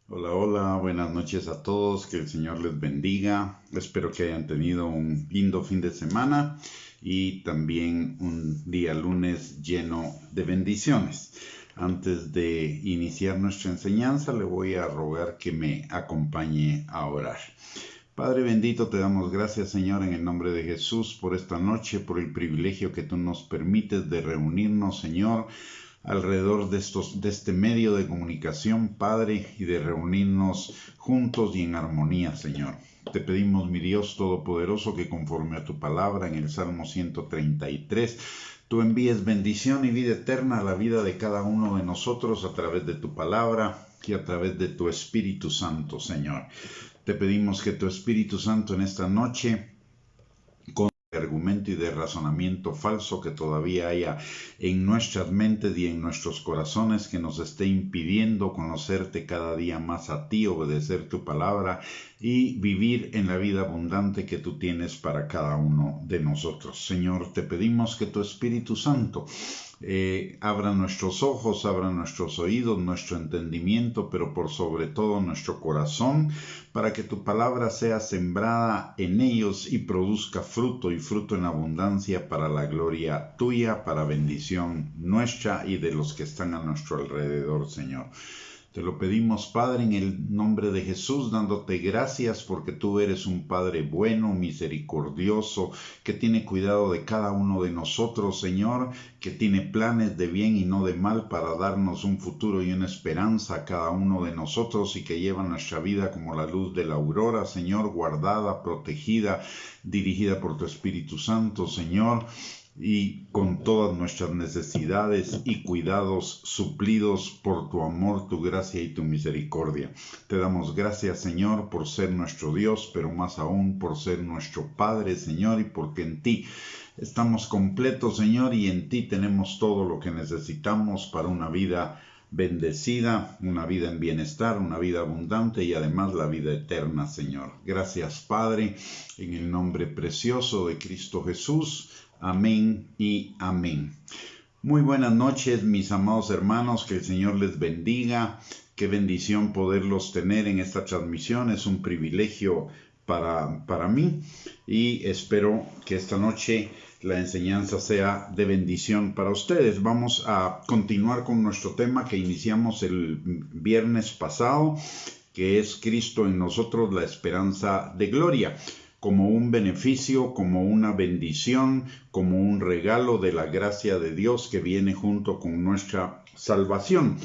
Hola, hola, buenas noches a todos, que el Señor les bendiga. Espero que hayan tenido un lindo fin de semana y también un día lunes lleno de bendiciones. Antes de iniciar nuestra enseñanza, le voy a rogar que me acompañe a orar. Padre bendito, te damos gracias, Señor, en el nombre de Jesús, por esta noche, por el privilegio que tú nos permites de reunirnos, Señor, alrededor de este medio de comunicación, Padre, y de reunirnos juntos y en armonía, Señor. Te pedimos, mi Dios Todopoderoso, que conforme a tu palabra en el Salmo 133, tú envíes bendición y vida eterna a la vida de cada uno de nosotros a través de tu palabra y a través de tu Espíritu Santo, Señor. Te pedimos que tu Espíritu Santo en esta noche, con argumento y de razonamiento falso que todavía haya en nuestras mentes y en nuestros corazones, que nos esté impidiendo conocerte cada día más a ti, obedecer tu palabra y vivir en la vida abundante que tú tienes para cada uno de nosotros. Señor, te pedimos que tu Espíritu Santo abra nuestros ojos, abra nuestros oídos, nuestro entendimiento, pero por sobre todo nuestro corazón, para que tu palabra sea sembrada en ellos y produzca fruto y fruto en abundancia para la gloria tuya, para bendición nuestra y de los que están a nuestro alrededor, Señor. Te lo pedimos, Padre, en el nombre de Jesús, dándote gracias porque tú eres un Padre bueno, misericordioso, que tiene cuidado de cada uno de nosotros, Señor, que tiene planes de bien y no de mal para darnos un futuro y una esperanza a cada uno de nosotros y que lleva nuestra vida como la luz de la aurora, Señor, guardada, protegida, dirigida por tu Espíritu Santo, Señor, y con todas nuestras necesidades y cuidados suplidos por tu amor, tu gracia y tu misericordia. Te damos gracias, Señor, por ser nuestro Dios, pero más aún por ser nuestro Padre, Señor, y porque en ti estamos completos, Señor, y en ti tenemos todo lo que necesitamos para una vida bendecida, una vida en bienestar, una vida abundante y además la vida eterna, Señor. Gracias, Padre, en el nombre precioso de Cristo Jesús. Amén y amén. Muy buenas noches, mis amados hermanos, que el Señor les bendiga. Qué bendición poderlos tener en esta transmisión, es un privilegio para mí y espero que esta noche la enseñanza sea de bendición para ustedes. Vamos a continuar con nuestro tema que iniciamos el viernes pasado, que es Cristo en nosotros, la esperanza de gloria, como un beneficio, como una bendición, como un regalo de la gracia de Dios que viene junto con nuestra salvación.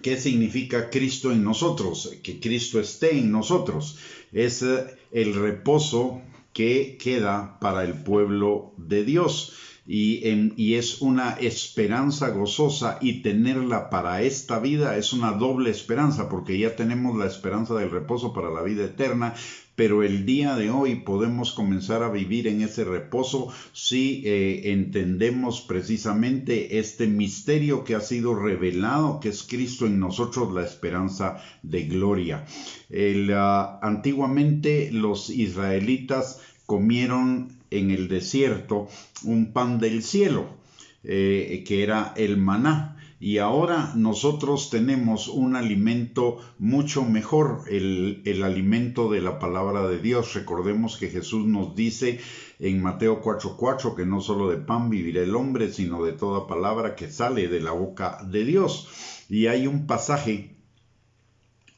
¿Qué significa Cristo en nosotros? Que Cristo esté en nosotros. Es el reposo que queda para el pueblo de Dios. Y es una esperanza gozosa, y tenerla para esta vida es una doble esperanza, porque ya tenemos la esperanza del reposo para la vida eterna, pero el día de hoy podemos comenzar a vivir en ese reposo si entendemos precisamente este misterio que ha sido revelado, que es Cristo en nosotros, la esperanza de gloria. Antiguamente los israelitas comieron en el desierto un pan del cielo, que era el maná. Y ahora nosotros tenemos un alimento mucho mejor, el alimento de la palabra de Dios. Recordemos que Jesús nos dice en Mateo 4:4 que no solo de pan vivirá el hombre, sino de toda palabra que sale de la boca de Dios. Y hay un pasaje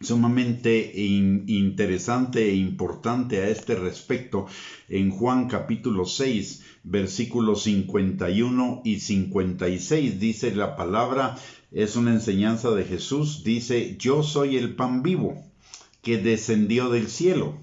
sumamente interesante e importante a este respecto en Juan capítulo 6, versículos 51 y 56. Dice la palabra, es una enseñanza de Jesús, dice: yo soy el pan vivo que descendió del cielo.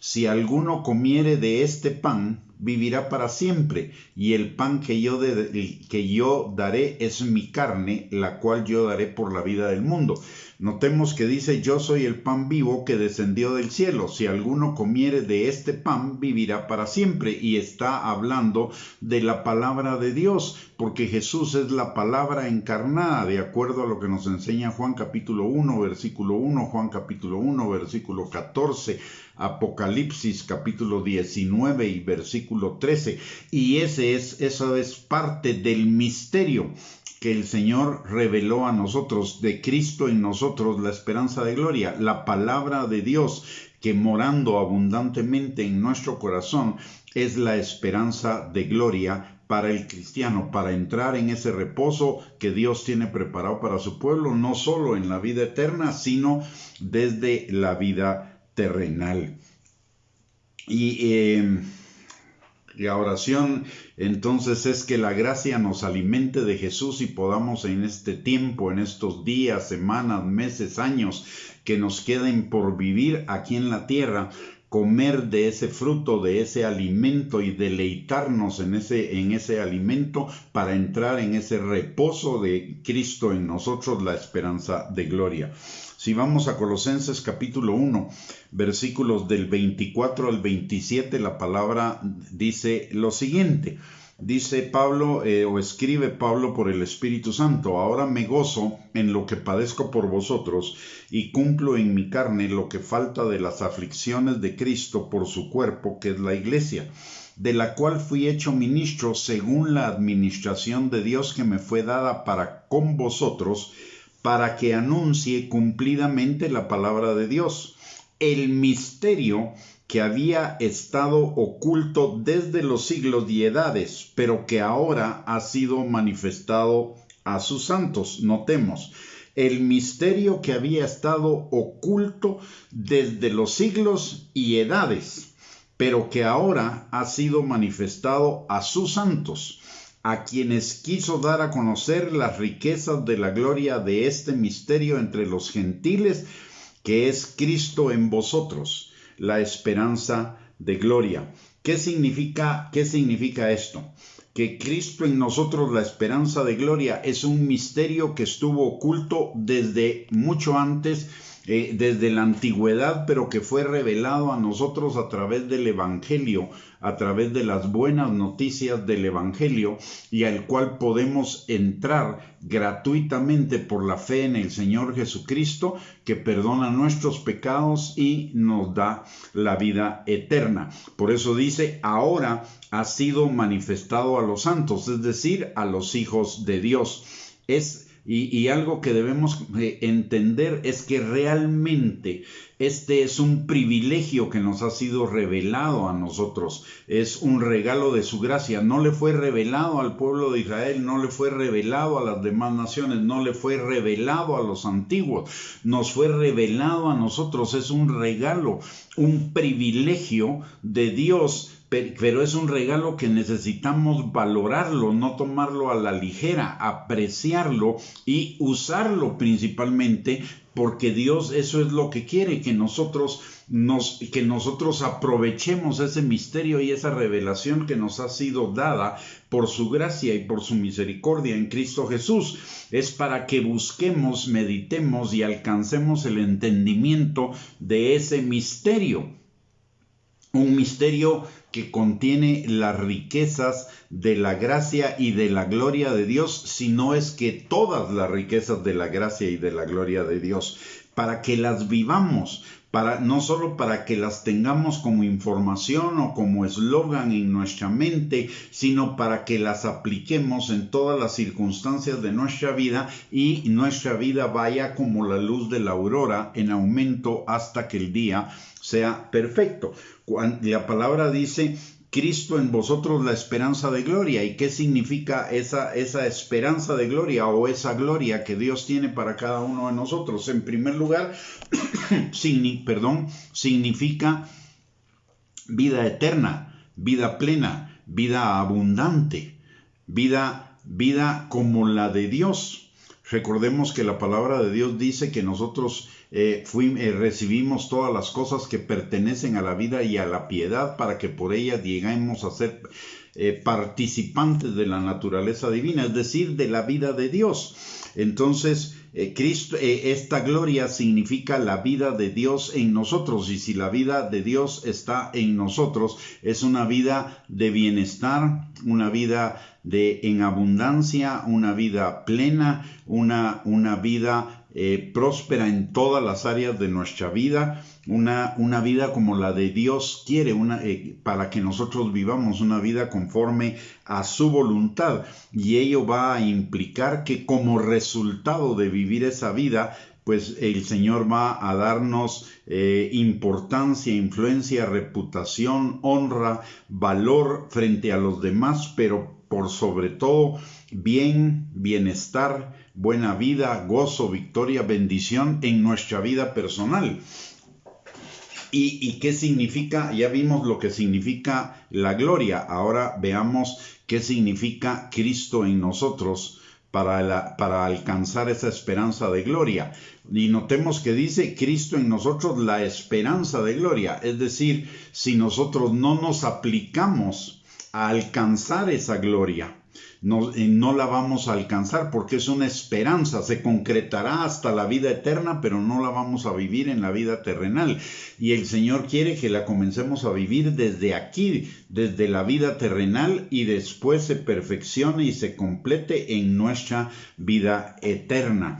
Si alguno comiere de este pan, vivirá para siempre, y el pan que yo daré es mi carne, la cual yo daré por la vida del mundo. Notemos que dice: yo soy el pan vivo que descendió del cielo. Si alguno comiere de este pan, vivirá para siempre. Y está hablando de la palabra de Dios. porque Jesús es la palabra encarnada, de acuerdo a lo que nos enseña Juan capítulo 1, versículo 1, Juan capítulo 1, versículo 14, Apocalipsis capítulo 19 y versículo 13. Y eso es parte del misterio que el Señor reveló a nosotros, de Cristo en nosotros, la esperanza de gloria, la palabra de Dios que morando abundantemente en nuestro corazón es la esperanza de gloria para el cristiano, para entrar en ese reposo que Dios tiene preparado para su pueblo, no solo en la vida eterna, sino desde la vida terrenal. Y la oración entonces es que la gracia nos alimente de Jesús y podamos en este tiempo, en estos días, semanas, meses, años que nos queden por vivir aquí en la tierra, comer de ese fruto, de ese alimento y deleitarnos en ese alimento para entrar en ese reposo de Cristo en nosotros, la esperanza de gloria. Si vamos a Colosenses capítulo 1, versículos del 24 al 27, la palabra dice lo siguiente. Dice Pablo, o escribe Pablo por el Espíritu Santo: ahora me gozo en lo que padezco por vosotros y cumplo en mi carne lo que falta de las aflicciones de Cristo por su cuerpo, que es la iglesia, de la cual fui hecho ministro según la administración de Dios que me fue dada para con vosotros, para que anuncie cumplidamente la palabra de Dios, el misterio que había estado oculto desde los siglos y edades, pero que ahora ha sido manifestado a sus santos. Notemos, el misterio que había estado oculto desde los siglos y edades, pero que ahora ha sido manifestado a sus santos, a quienes quiso dar a conocer las riquezas de la gloria de este misterio entre los gentiles, que es Cristo en vosotros, la esperanza de gloria. ¿Qué significa esto? Que Cristo en nosotros, la esperanza de gloria, es un misterio que estuvo oculto desde mucho antes, desde la antigüedad, pero que fue revelado a nosotros a través del Evangelio, a través de las buenas noticias del Evangelio, y al cual podemos entrar gratuitamente por la fe en el Señor Jesucristo, que perdona nuestros pecados y nos da la vida eterna. Por eso dice, ahora ha sido manifestado a los santos, es decir, a los hijos de Dios. Y algo que debemos entender es que realmente este es un privilegio que nos ha sido revelado a nosotros. Es un regalo de su gracia. No le fue revelado al pueblo de Israel, no le fue revelado a las demás naciones, no le fue revelado a los antiguos. Nos fue revelado a nosotros. Es un regalo, un privilegio de Dios. Pero es un regalo que necesitamos valorarlo, no tomarlo a la ligera, apreciarlo y usarlo principalmente, porque Dios eso es lo que quiere, que nosotros aprovechemos ese misterio y esa revelación que nos ha sido dada por su gracia y por su misericordia en Cristo Jesús. Es para que busquemos, meditemos y alcancemos el entendimiento de ese misterio. Un misterio que contiene las riquezas de la gracia y de la gloria de Dios, si no es que todas las riquezas de la gracia y de la gloria de Dios, para que las vivamos, no solo para que las tengamos como información o como eslogan en nuestra mente, sino para que las apliquemos en todas las circunstancias de nuestra vida y nuestra vida vaya como la luz de la aurora en aumento hasta que el día sea perfecto. La palabra dice: Cristo en vosotros, la esperanza de gloria. ¿Y qué significa esa esperanza de gloria o esa gloria que Dios tiene para cada uno de nosotros? En primer lugar, significa vida eterna, vida plena, vida abundante, vida como la de Dios. Recordemos que la palabra de Dios dice que nosotros recibimos todas las cosas que pertenecen a la vida y a la piedad para que por ellas lleguemos a ser participantes de la naturaleza divina, es decir, de la vida de Dios. Entonces, esta gloria significa la vida de Dios en nosotros, y si la vida de Dios está en nosotros, es una vida de bienestar, una vida en abundancia, una vida plena, una vida próspera en todas las áreas de nuestra vida, una vida como la de Dios quiere, para que nosotros vivamos una vida conforme a su voluntad, y ello va a implicar que como resultado de vivir esa vida, pues el Señor va a darnos importancia, influencia, reputación, honra, valor frente a los demás, pero por sobre todo bienestar, buena vida, gozo, victoria, bendición en nuestra vida personal. ¿Y qué significa? Ya vimos lo que significa la gloria. Ahora veamos qué significa Cristo en nosotros para alcanzar esa esperanza de gloria. Y notemos que dice Cristo en nosotros, la esperanza de gloria. Es decir, si nosotros no nos aplicamos a alcanzar esa gloria, no la vamos a alcanzar, porque es una esperanza, se concretará hasta la vida eterna, pero no la vamos a vivir en la vida terrenal. Y el Señor quiere que la comencemos a vivir desde aquí, desde la vida terrenal, y después se perfeccione y se complete en nuestra vida eterna.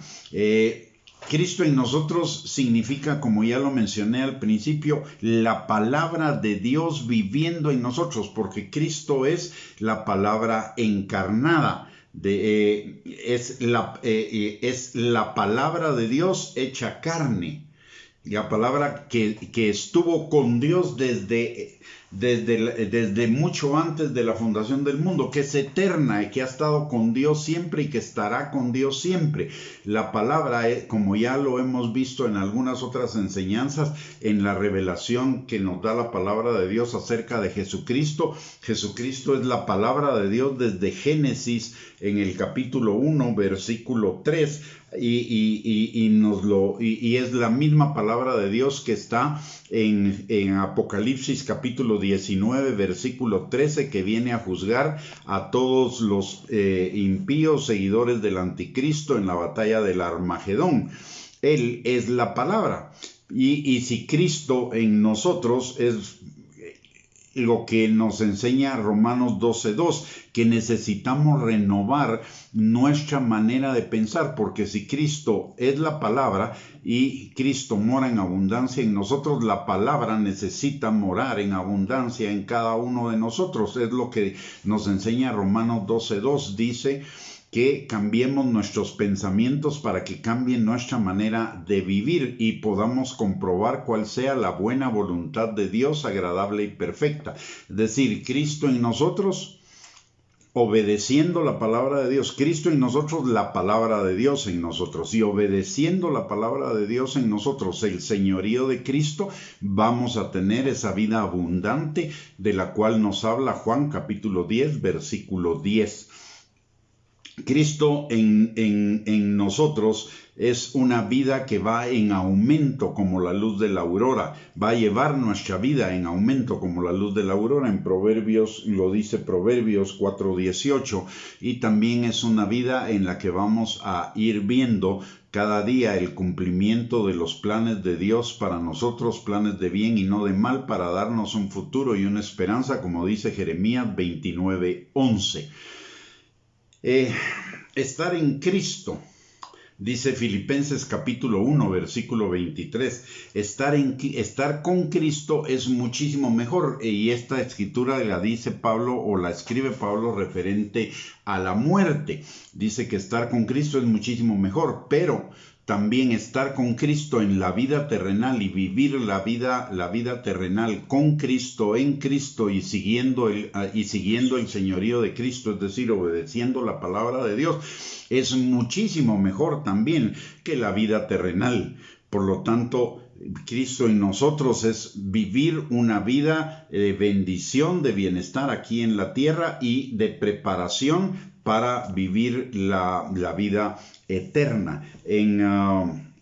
Cristo en nosotros significa, como ya lo mencioné al principio, la palabra de Dios viviendo en nosotros, porque Cristo es la palabra encarnada. Es la palabra de Dios hecha carne. La palabra que estuvo con Dios desde mucho antes de la fundación del mundo, que es eterna y que ha estado con Dios siempre y que estará con Dios siempre. La palabra, como ya lo hemos visto en algunas otras enseñanzas, en la revelación que nos da la palabra de Dios acerca de Jesucristo. Jesucristo es la palabra de Dios desde Génesis, en el capítulo 1, versículo 3, y es la misma palabra de Dios que está en Apocalipsis capítulo 19, versículo 13, que viene a juzgar a todos los impíos seguidores del anticristo en la batalla del Armagedón. Él es la palabra, y si Cristo en nosotros es lo que nos enseña Romanos 12:2, que necesitamos renovar nuestra manera de pensar, porque si Cristo es la palabra y Cristo mora en abundancia en nosotros, la palabra necesita morar en abundancia en cada uno de nosotros. Es lo que nos enseña Romanos 12:2, dice que cambiemos nuestros pensamientos para que cambien nuestra manera de vivir y podamos comprobar cuál sea la buena voluntad de Dios, agradable y perfecta. Es decir, Cristo en nosotros, obedeciendo la palabra de Dios. Cristo en nosotros, la palabra de Dios en nosotros. Y obedeciendo la palabra de Dios en nosotros, el señorío de Cristo, vamos a tener esa vida abundante de la cual nos habla Juan capítulo 10, versículo 10. Cristo en nosotros es una vida que va en aumento como la luz de la aurora. Va a llevar nuestra vida en aumento como la luz de la aurora. En Proverbios, lo dice Proverbios 4:18. Y también es una vida en la que vamos a ir viendo cada día el cumplimiento de los planes de Dios para nosotros, planes de bien y no de mal, para darnos un futuro y una esperanza, como dice Jeremías 29:11. Estar en Cristo, dice Filipenses capítulo 1, versículo 23. Estar con Cristo es muchísimo mejor, y esta escritura la dice Pablo, o la escribe Pablo, referente a la muerte. Dice que estar con Cristo es muchísimo mejor, pero también estar con Cristo en la vida terrenal y vivir la vida terrenal con Cristo, en Cristo, y siguiendo el señorío de Cristo, es decir, obedeciendo la palabra de Dios, es muchísimo mejor también que la vida terrenal. Por lo tanto, Cristo en nosotros es vivir una vida de bendición, de bienestar aquí en la tierra y de preparación para vivir la vida eterna. En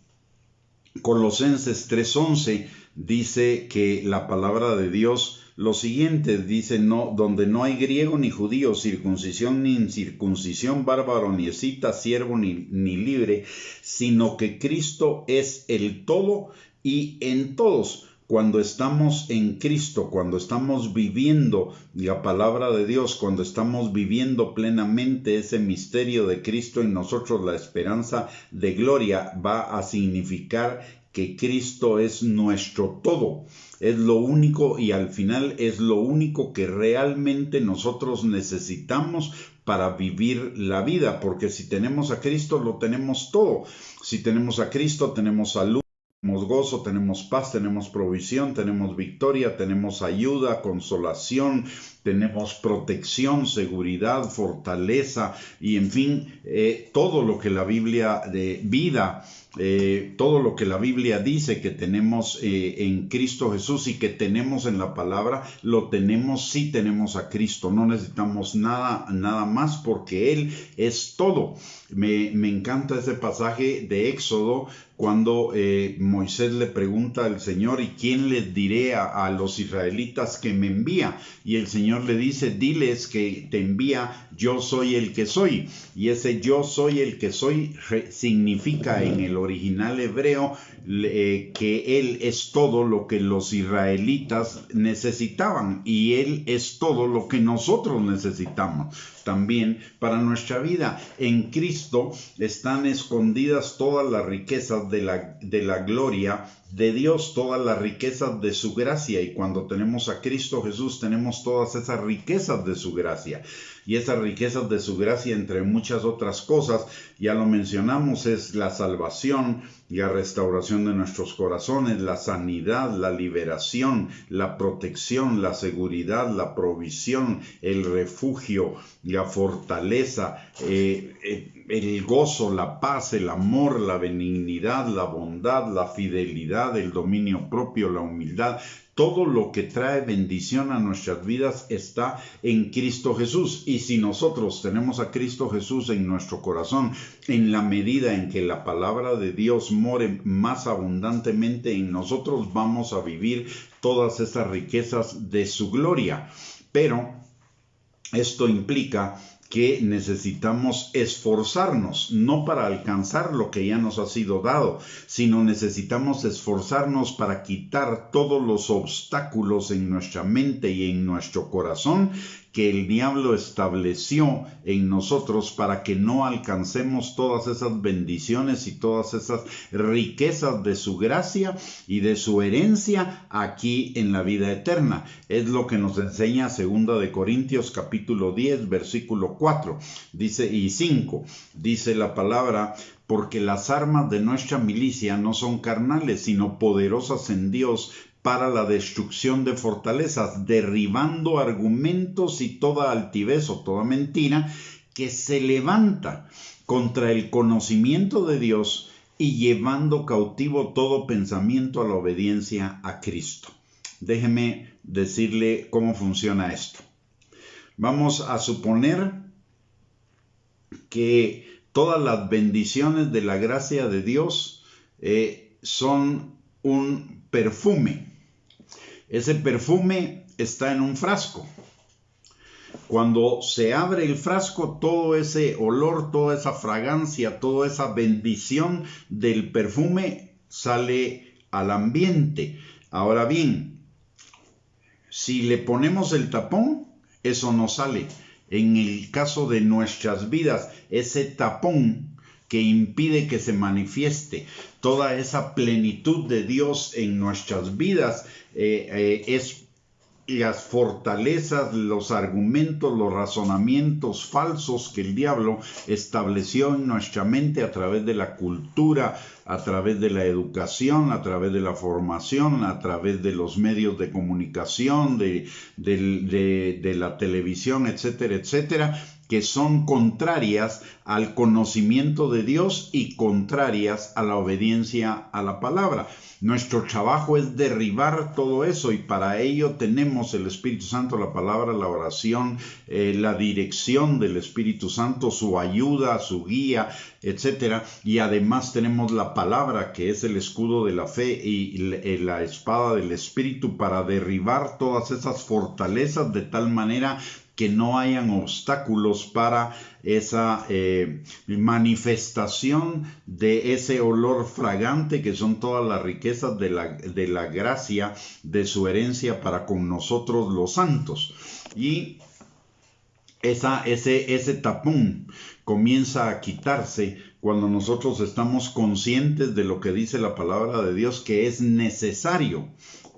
Colosenses 3:11 dice que la palabra de Dios lo siguiente, dice, no, donde no hay griego ni judío, circuncisión ni incircuncisión, bárbaro ni escita, siervo ni libre, sino que Cristo es el todo y en todos. Cuando estamos en Cristo, cuando estamos viviendo la palabra de Dios, cuando estamos viviendo plenamente ese misterio de Cristo en nosotros, la esperanza de gloria va a significar que Cristo es nuestro todo. Es lo único y al final es lo único que realmente nosotros necesitamos para vivir la vida, porque si tenemos a Cristo lo tenemos todo. Si tenemos a Cristo tenemos salud, tenemos gozo, tenemos paz, tenemos provisión, tenemos victoria, tenemos ayuda, consolación, tenemos protección, seguridad, fortaleza y en fin, todo lo que la Biblia de vida, todo lo que la Biblia dice que tenemos en Cristo Jesús y que tenemos en la palabra, lo tenemos si tenemos a Cristo. No necesitamos nada más porque Él es todo. Me encanta ese pasaje de Éxodo cuando Moisés le pregunta al Señor, ¿y quién les diré a los israelitas que me envía? Y el Señor le dice, diles que te envía, yo soy el que soy. Y ese yo soy el que soy significa en el original hebreo que Él es todo lo que los israelitas necesitaban y Él es todo lo que nosotros necesitamos también para nuestra vida. En Cristo están escondidas todas las riquezas de la gloria de Dios, todas las riquezas de su gracia, y cuando tenemos a Cristo Jesús tenemos todas esas riquezas de su gracia. Y esas riquezas de su gracia, entre muchas otras cosas, ya lo mencionamos, es la salvación, la restauración de nuestros corazones, la sanidad, la liberación, la protección, la seguridad, la provisión, el refugio, la fortaleza, el gozo, la paz, el amor, la benignidad, la bondad, la fidelidad, el dominio propio, la humildad. Todo lo que trae bendición a nuestras vidas está en Cristo Jesús. Y si nosotros tenemos a Cristo Jesús en nuestro corazón, en la medida en que la palabra de Dios more más abundantemente en nosotros, vamos a vivir todas esas riquezas de su gloria. Pero esto implica que necesitamos esforzarnos, no para alcanzar lo que ya nos ha sido dado, sino necesitamos esforzarnos para quitar todos los obstáculos en nuestra mente y en nuestro corazón que el diablo estableció en nosotros para que no alcancemos todas esas bendiciones y todas esas riquezas de su gracia y de su herencia aquí en la vida eterna. Es lo que nos enseña 2 de Corintios capítulo 10, versículo 4 dice, y 5. Dice la palabra, porque las armas de nuestra milicia no son carnales, sino poderosas en Dios para la destrucción de fortalezas, derribando argumentos y toda altivez o toda mentira que se levanta contra el conocimiento de Dios y llevando cautivo todo pensamiento a la obediencia a Cristo. Déjeme decirle cómo funciona esto. Vamos a suponer que todas las bendiciones de la gracia de Dios son un perfume. Ese perfume está en un frasco. Cuando se abre el frasco, todo ese olor, toda esa fragancia, toda esa bendición del perfume sale al ambiente. Ahora bien, si le ponemos el tapón, eso no sale. En el caso de nuestras vidas, ese tapón que impide que se manifieste toda esa plenitud de Dios en nuestras vidas es las fortalezas, los argumentos, los razonamientos falsos que el diablo estableció en nuestra mente a través de la cultura, a través de la educación, a través de la formación, a través de los medios de comunicación, de la televisión, etcétera, etcétera. que son contrarias al conocimiento de Dios y contrarias a la obediencia a la palabra. Nuestro trabajo es derribar todo eso, y para ello tenemos el Espíritu Santo, la palabra, la oración, la dirección del Espíritu Santo, su ayuda, su guía, etcétera. Y además tenemos la palabra, que es el escudo de la fe y la espada del Espíritu, para derribar todas esas fortalezas de tal manera que no hayan obstáculos para esa manifestación de ese olor fragante que son todas las riquezas de la gracia de su herencia para con nosotros los santos. Y ese tapón comienza a quitarse cuando nosotros estamos conscientes de lo que dice la palabra de Dios, que es necesario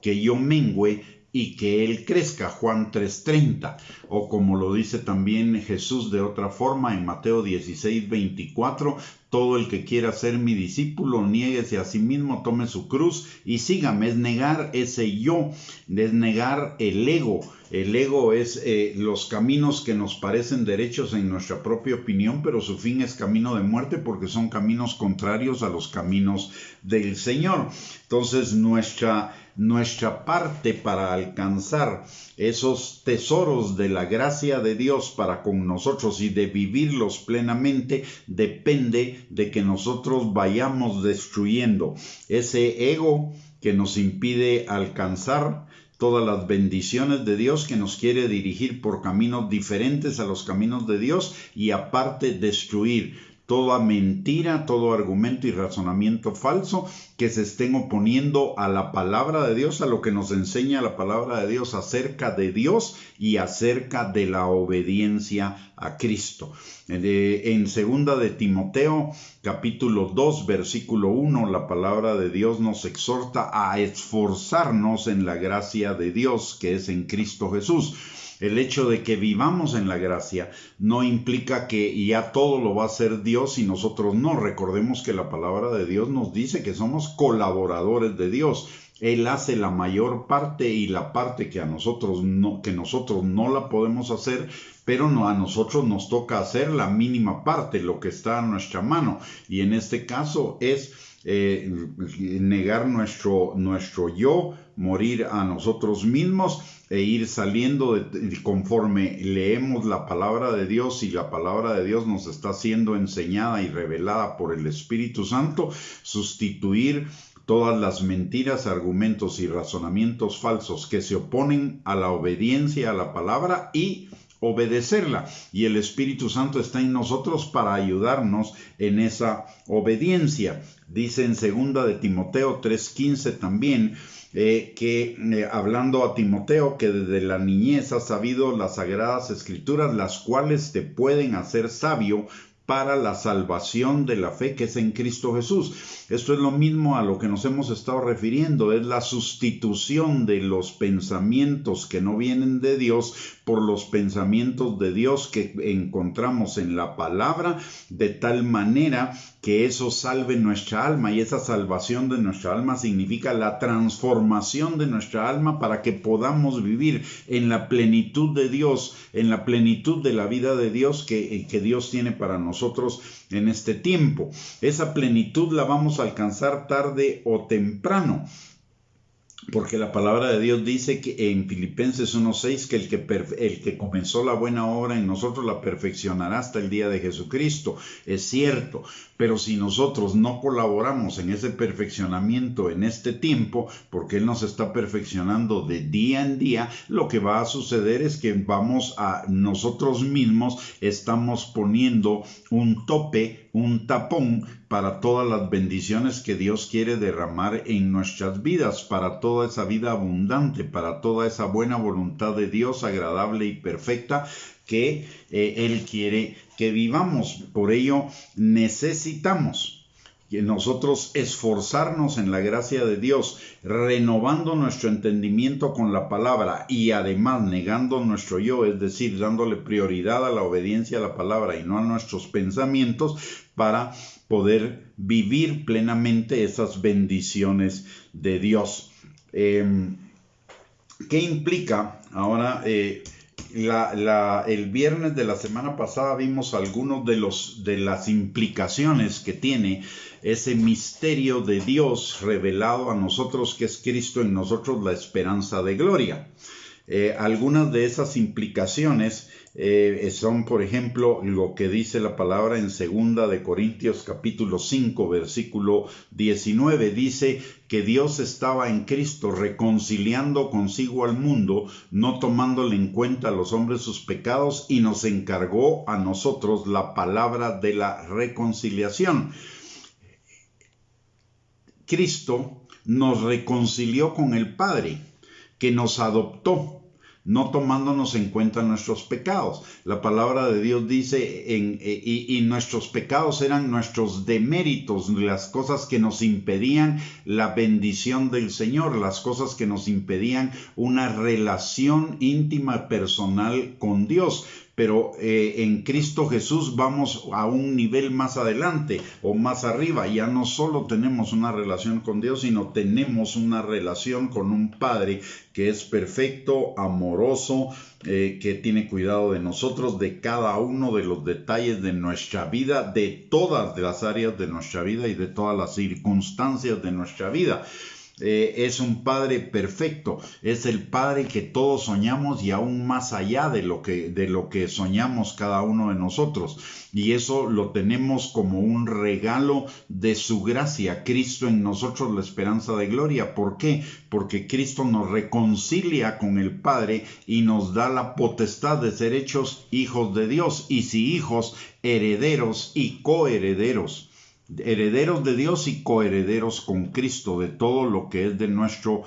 que yo mengüe y que Él crezca, Juan 3:30, o como lo dice también Jesús de otra forma en Mateo 16:24, todo el que quiera ser mi discípulo, niéguese a sí mismo, tome su cruz y sígame. Es negar ese yo, es negar el ego. El ego es los caminos que nos parecen derechos en nuestra propia opinión, pero su fin es camino de muerte, porque son caminos contrarios a los caminos del Señor. Entonces nuestra parte para alcanzar esos tesoros de la gracia de Dios para con nosotros y de vivirlos plenamente depende de que nosotros vayamos destruyendo ese ego que nos impide alcanzar todas las bendiciones de Dios, que nos quiere dirigir por caminos diferentes a los caminos de Dios, y aparte destruir toda mentira, todo argumento y razonamiento falso que se estén oponiendo a la palabra de Dios, a lo que nos enseña la palabra de Dios acerca de Dios y acerca de la obediencia a Cristo. En 2 de Timoteo, capítulo 2, versículo 1, la palabra de Dios nos exhorta a esforzarnos en la gracia de Dios que es en Cristo Jesús. El hecho de que vivamos en la gracia no implica que ya todo lo va a hacer Dios y nosotros no. Recordemos que la palabra de Dios nos dice que somos colaboradores de Dios. Él hace la mayor parte, y la parte que nosotros no la podemos hacer, pero a nosotros nos toca hacer la mínima parte, lo que está a nuestra mano. Y en este caso es negar nuestro yo, morir a nosotros mismos e ir saliendo conforme leemos la palabra de Dios, y la palabra de Dios nos está siendo enseñada y revelada por el Espíritu Santo, sustituir todas las mentiras, argumentos y razonamientos falsos que se oponen a la obediencia a la palabra y obedecerla. Y el Espíritu Santo está en nosotros para ayudarnos en esa obediencia. Dice en 2 de Timoteo 3:15 también, hablando a Timoteo, que desde la niñez has sabido las sagradas escrituras, las cuales te pueden hacer sabio para la salvación de la fe que es en Cristo Jesús. Esto es lo mismo a lo que nos hemos estado refiriendo, es la sustitución de los pensamientos que no vienen de Dios por los pensamientos de Dios que encontramos en la palabra, de tal manera que eso salve nuestra alma, y esa salvación de nuestra alma significa la transformación de nuestra alma para que podamos vivir en la plenitud de Dios, en la plenitud de la vida de Dios que Dios tiene para nosotros en este tiempo. Esa plenitud la vamos a alcanzar tarde o temprano, porque la palabra de Dios dice que en Filipenses 1:6 que el que comenzó la buena obra en nosotros la perfeccionará hasta el día de Jesucristo. Es cierto, pero si nosotros no colaboramos en ese perfeccionamiento en este tiempo, porque Él nos está perfeccionando de día en día, lo que va a suceder es que nosotros mismos estamos poniendo un tope, un tapón para todas las bendiciones que Dios quiere derramar en nuestras vidas, para toda esa vida abundante, para toda esa buena voluntad de Dios agradable y perfecta que Él quiere que vivamos. Por ello necesitamos que nosotros esforzarnos en la gracia de Dios, renovando nuestro entendimiento con la palabra y además negando nuestro yo, es decir, dándole prioridad a la obediencia a la palabra y no a nuestros pensamientos, para poder vivir plenamente esas bendiciones de Dios. ¿Qué implica ahora El viernes de la semana pasada vimos algunos de las implicaciones que tiene ese misterio de Dios revelado a nosotros, que es Cristo en nosotros, la esperanza de gloria. Algunas de esas implicaciones son, por ejemplo, lo que dice la palabra en 2 de Corintios capítulo 5, versículo 19. Dice que Dios estaba en Cristo reconciliando consigo al mundo, no tomándole en cuenta a los hombres sus pecados, y nos encargó a nosotros la palabra de la reconciliación. Cristo nos reconcilió con el Padre, que nos adoptó, no tomándonos en cuenta nuestros pecados. La palabra de Dios dice, y nuestros pecados eran nuestros deméritos, las cosas que nos impedían la bendición del Señor, las cosas que nos impedían una relación íntima, personal con Dios. Pero en Cristo Jesús vamos a un nivel más adelante o más arriba. Ya no solo tenemos una relación con Dios, sino tenemos una relación con un Padre que es perfecto, amoroso, que tiene cuidado de nosotros, de cada uno de los detalles de nuestra vida, de todas las áreas de nuestra vida y de todas las circunstancias de nuestra vida. Es un Padre perfecto, es el Padre que todos soñamos y aún más allá de lo que soñamos cada uno de nosotros. Y eso lo tenemos como un regalo de su gracia, Cristo en nosotros, la esperanza de gloria. ¿Por qué? Porque Cristo nos reconcilia con el Padre y nos da la potestad de ser hechos hijos de Dios, y si hijos, herederos y coherederos. Herederos de Dios y coherederos con Cristo de todo lo que es de nuestro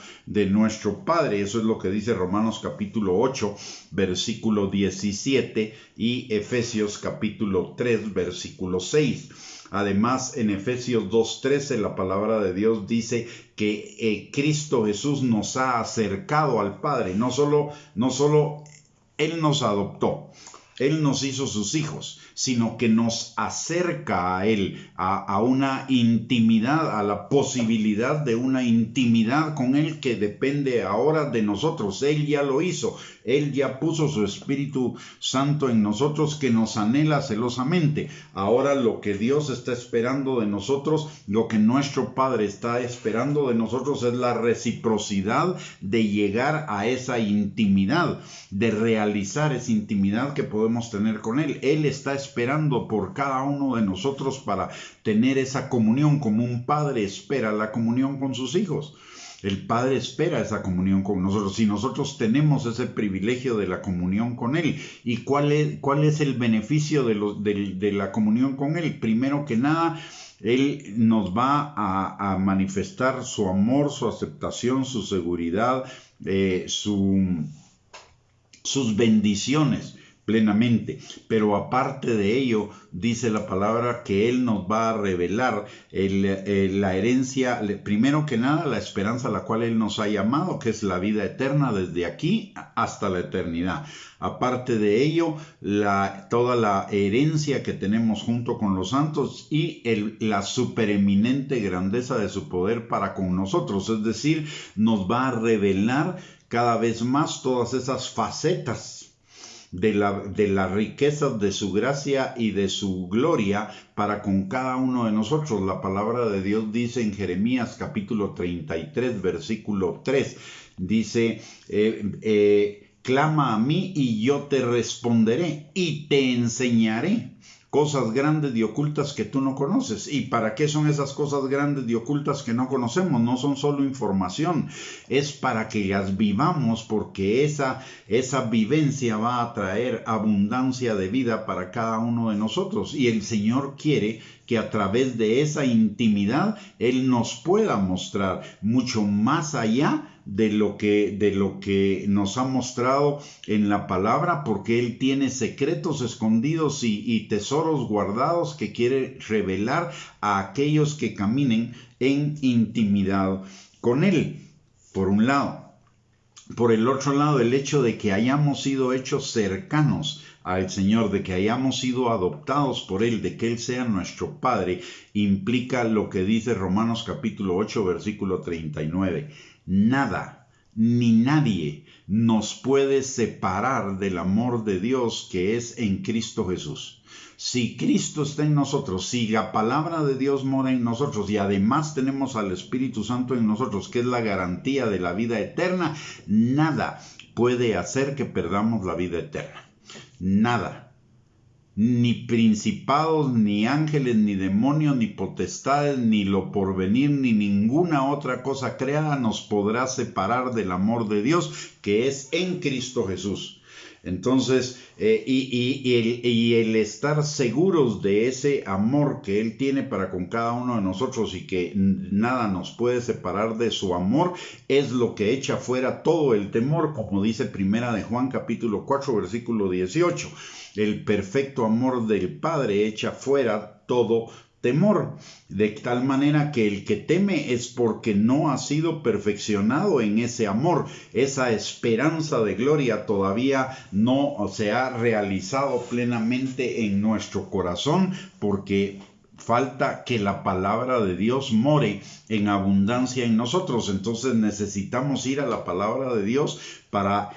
Padre. Eso es lo que dice Romanos capítulo 8, versículo 17 y Efesios capítulo 3, versículo 6. Además, en Efesios 2:13 la palabra de Dios dice que Cristo Jesús nos ha acercado al Padre. No solo Él nos adoptó, Él nos hizo sus hijos, sino que nos acerca a Él, a una intimidad, a la posibilidad de una intimidad con Él que depende ahora de nosotros. Él ya lo hizo, Él ya puso su Espíritu Santo en nosotros, que nos anhela celosamente. Ahora lo que Dios está esperando de nosotros, lo que nuestro Padre está esperando de nosotros, es la reciprocidad de llegar a esa intimidad, de realizar esa intimidad que podemos tener con Él. Él está esperando por cada uno de nosotros para tener esa comunión, como un padre espera la comunión con sus hijos. El Padre espera esa comunión con nosotros, y nosotros tenemos ese privilegio de la comunión con Él. ¿Y cuál es el beneficio de la comunión con Él? Primero que nada, Él nos va a manifestar su amor, su aceptación, su seguridad, sus bendiciones plenamente. Pero aparte de ello, dice la palabra que Él nos va a revelar la herencia, primero que nada, la esperanza a la cual Él nos ha llamado, que es la vida eterna desde aquí hasta la eternidad. Aparte de ello, toda la herencia que tenemos junto con los santos y la supereminente grandeza de su poder para con nosotros. Es decir, nos va a revelar cada vez más todas esas facetas de las riquezas de su gracia y de su gloria para con cada uno de nosotros. La palabra de Dios dice en Jeremías capítulo 33, versículo 3, dice, clama a mí y yo te responderé y te enseñaré cosas grandes y ocultas que tú no conoces. ¿Y para qué son esas cosas grandes y ocultas que no conocemos? No son solo información, es para que las vivamos, porque esa vivencia va a traer abundancia de vida para cada uno de nosotros. Y el Señor quiere que a través de esa intimidad Él nos pueda mostrar mucho más allá de lo que nos ha mostrado en la palabra, porque Él tiene secretos escondidos y tesoros guardados que quiere revelar a aquellos que caminen en intimidad con Él, por un lado. Por el otro lado, el hecho de que hayamos sido hechos cercanos al Señor, de que hayamos sido adoptados por Él, de que Él sea nuestro Padre, implica lo que dice Romanos capítulo 8, versículo 39. Nada ni nadie nos puede separar del amor de Dios que es en Cristo Jesús. Si Cristo está en nosotros, si la palabra de Dios mora en nosotros y además tenemos al Espíritu Santo en nosotros, que es la garantía de la vida eterna, nada puede hacer que perdamos la vida eterna. Nada. Ni principados, ni ángeles, ni demonios, ni potestades, ni lo porvenir, ni ninguna otra cosa creada nos podrá separar del amor de Dios que es en Cristo Jesús. Entonces, el estar seguros de ese amor que Él tiene para con cada uno de nosotros y que nada nos puede separar de su amor, es lo que echa fuera todo el temor, como dice Primera de Juan capítulo 4, versículo 18. El perfecto amor del Padre echa fuera todo temor, de tal manera que el que teme es porque no ha sido perfeccionado en ese amor. Esa esperanza de gloria todavía no se ha realizado plenamente en nuestro corazón, porque falta que la palabra de Dios more en abundancia en nosotros. Entonces necesitamos ir a la palabra de Dios para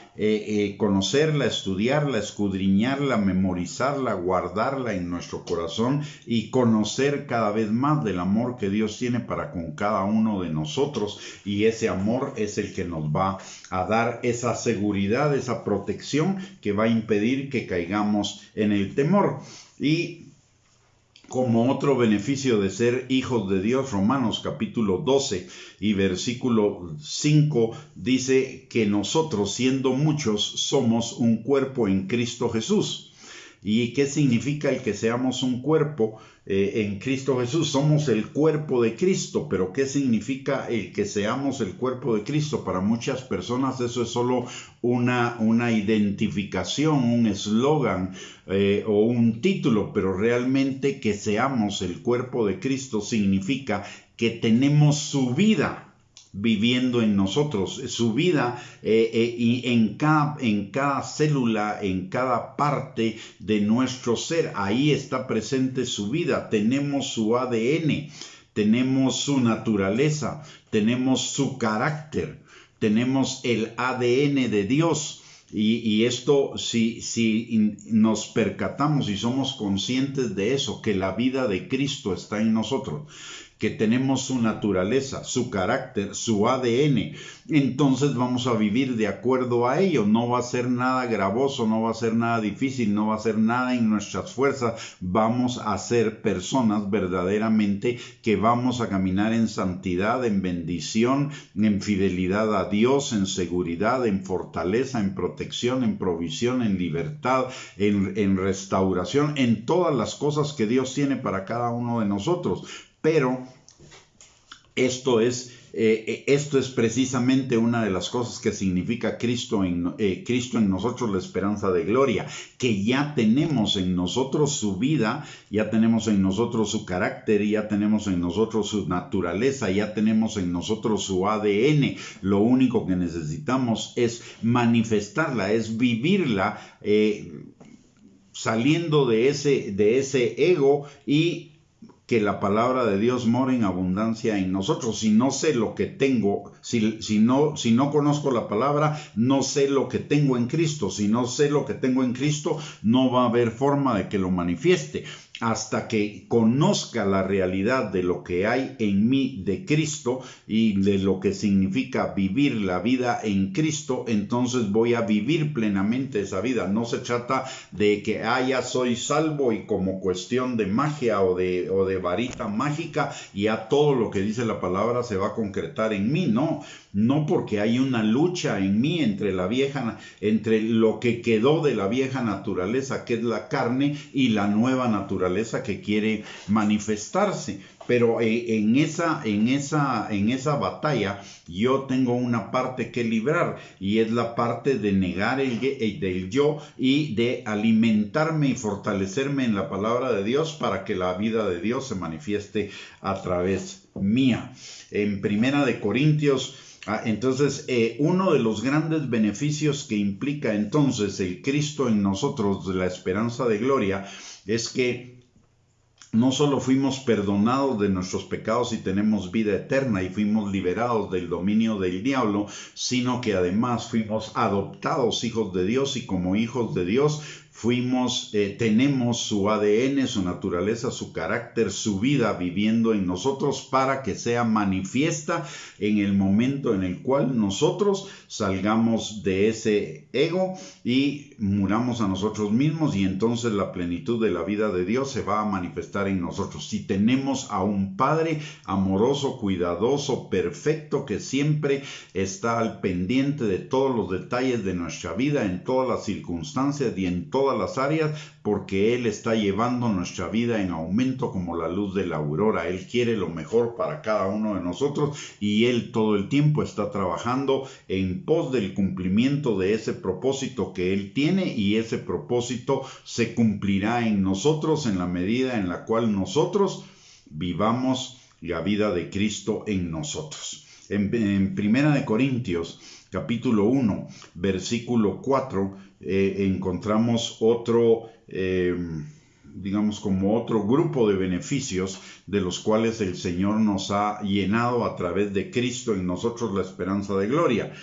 conocerla, estudiarla, escudriñarla, memorizarla, guardarla en nuestro corazón y conocer cada vez más del amor que Dios tiene para con cada uno de nosotros. Y ese amor es el que nos va a dar esa seguridad, esa protección que va a impedir que caigamos en el temor. Y como otro beneficio de ser hijos de Dios, Romanos capítulo 12 y versículo 5 dice que nosotros, siendo muchos, somos un cuerpo en Cristo Jesús. ¿Y qué significa el que seamos un cuerpo en Cristo Jesús? Somos el cuerpo de Cristo, pero ¿qué significa el que seamos el cuerpo de Cristo? Para muchas personas eso es solo una identificación, un eslogan o un título, pero realmente que seamos el cuerpo de Cristo significa que tenemos su vida viviendo en nosotros, su vida y en cada célula, en cada parte de nuestro ser, ahí está presente su vida. Tenemos su ADN, tenemos su naturaleza, tenemos su carácter, tenemos el ADN de Dios. Y esto, si nos percatamos y somos conscientes de eso, que la vida de Cristo está en nosotros, que tenemos su naturaleza, su carácter, su ADN, entonces vamos a vivir de acuerdo a ello. No va a ser nada gravoso, no va a ser nada difícil, no va a ser nada en nuestras fuerzas. Vamos a ser personas verdaderamente que vamos a caminar en santidad, en bendición, en fidelidad a Dios, en seguridad, en fortaleza, en protección, en provisión, en libertad, en restauración, en todas las cosas que Dios tiene para cada uno de nosotros. Pero esto es precisamente una de las cosas que significa Cristo en nosotros, la esperanza de gloria, que ya tenemos en nosotros su vida, ya tenemos en nosotros su carácter, ya tenemos en nosotros su naturaleza, ya tenemos en nosotros su ADN. Lo único que necesitamos es manifestarla, es vivirla, saliendo de ese ego y que la palabra de Dios mora en abundancia en nosotros. Si no sé lo que tengo, si no conozco la palabra, no sé lo que tengo en Cristo. Si no sé lo que tengo en Cristo, no va a haber forma de que lo manifieste. Hasta que conozca la realidad de lo que hay en mí de Cristo y de lo que significa vivir la vida en Cristo, entonces voy a vivir plenamente esa vida. No se trata de que ya soy salvo y como cuestión de magia o de varita mágica ya todo lo que dice la palabra se va a concretar en mí. No, porque hay una lucha en mí entre lo que quedó de la vieja naturaleza, que es la carne, y la nueva naturaleza que quiere manifestarse. Pero en esa batalla yo tengo una parte que librar, y es la parte de negar del yo y de alimentarme y fortalecerme en la palabra de Dios para que la vida de Dios se manifieste a través mía. En Primera de Corintios, entonces, uno de los grandes beneficios que implica entonces el Cristo en nosotros, la esperanza de gloria, es que no solo fuimos perdonados de nuestros pecados y tenemos vida eterna y fuimos liberados del dominio del diablo, sino que además fuimos adoptados hijos de Dios, y como hijos de Dios tenemos su ADN, su naturaleza, su carácter, su vida viviendo en nosotros para que sea manifiesta en el momento en el cual nosotros salgamos de ese ego y muramos a nosotros mismos, y entonces la plenitud de la vida de Dios se va a manifestar en nosotros. Si tenemos a un Padre amoroso, cuidadoso, perfecto, que siempre está al pendiente de todos los detalles de nuestra vida, en todas las circunstancias y en todas las áreas, porque Él está llevando nuestra vida en aumento como la luz de la aurora. Él quiere lo mejor para cada uno de nosotros, y Él todo el tiempo está trabajando en pos del cumplimiento de ese propósito que Él tiene, y ese propósito se cumplirá en nosotros en la medida en la cual nosotros vivamos la vida de Cristo en nosotros. En Primera de Corintios, capítulo 1, versículo 4, encontramos otro grupo de beneficios de los cuales el Señor nos ha llenado a través de Cristo en nosotros, la esperanza de gloria.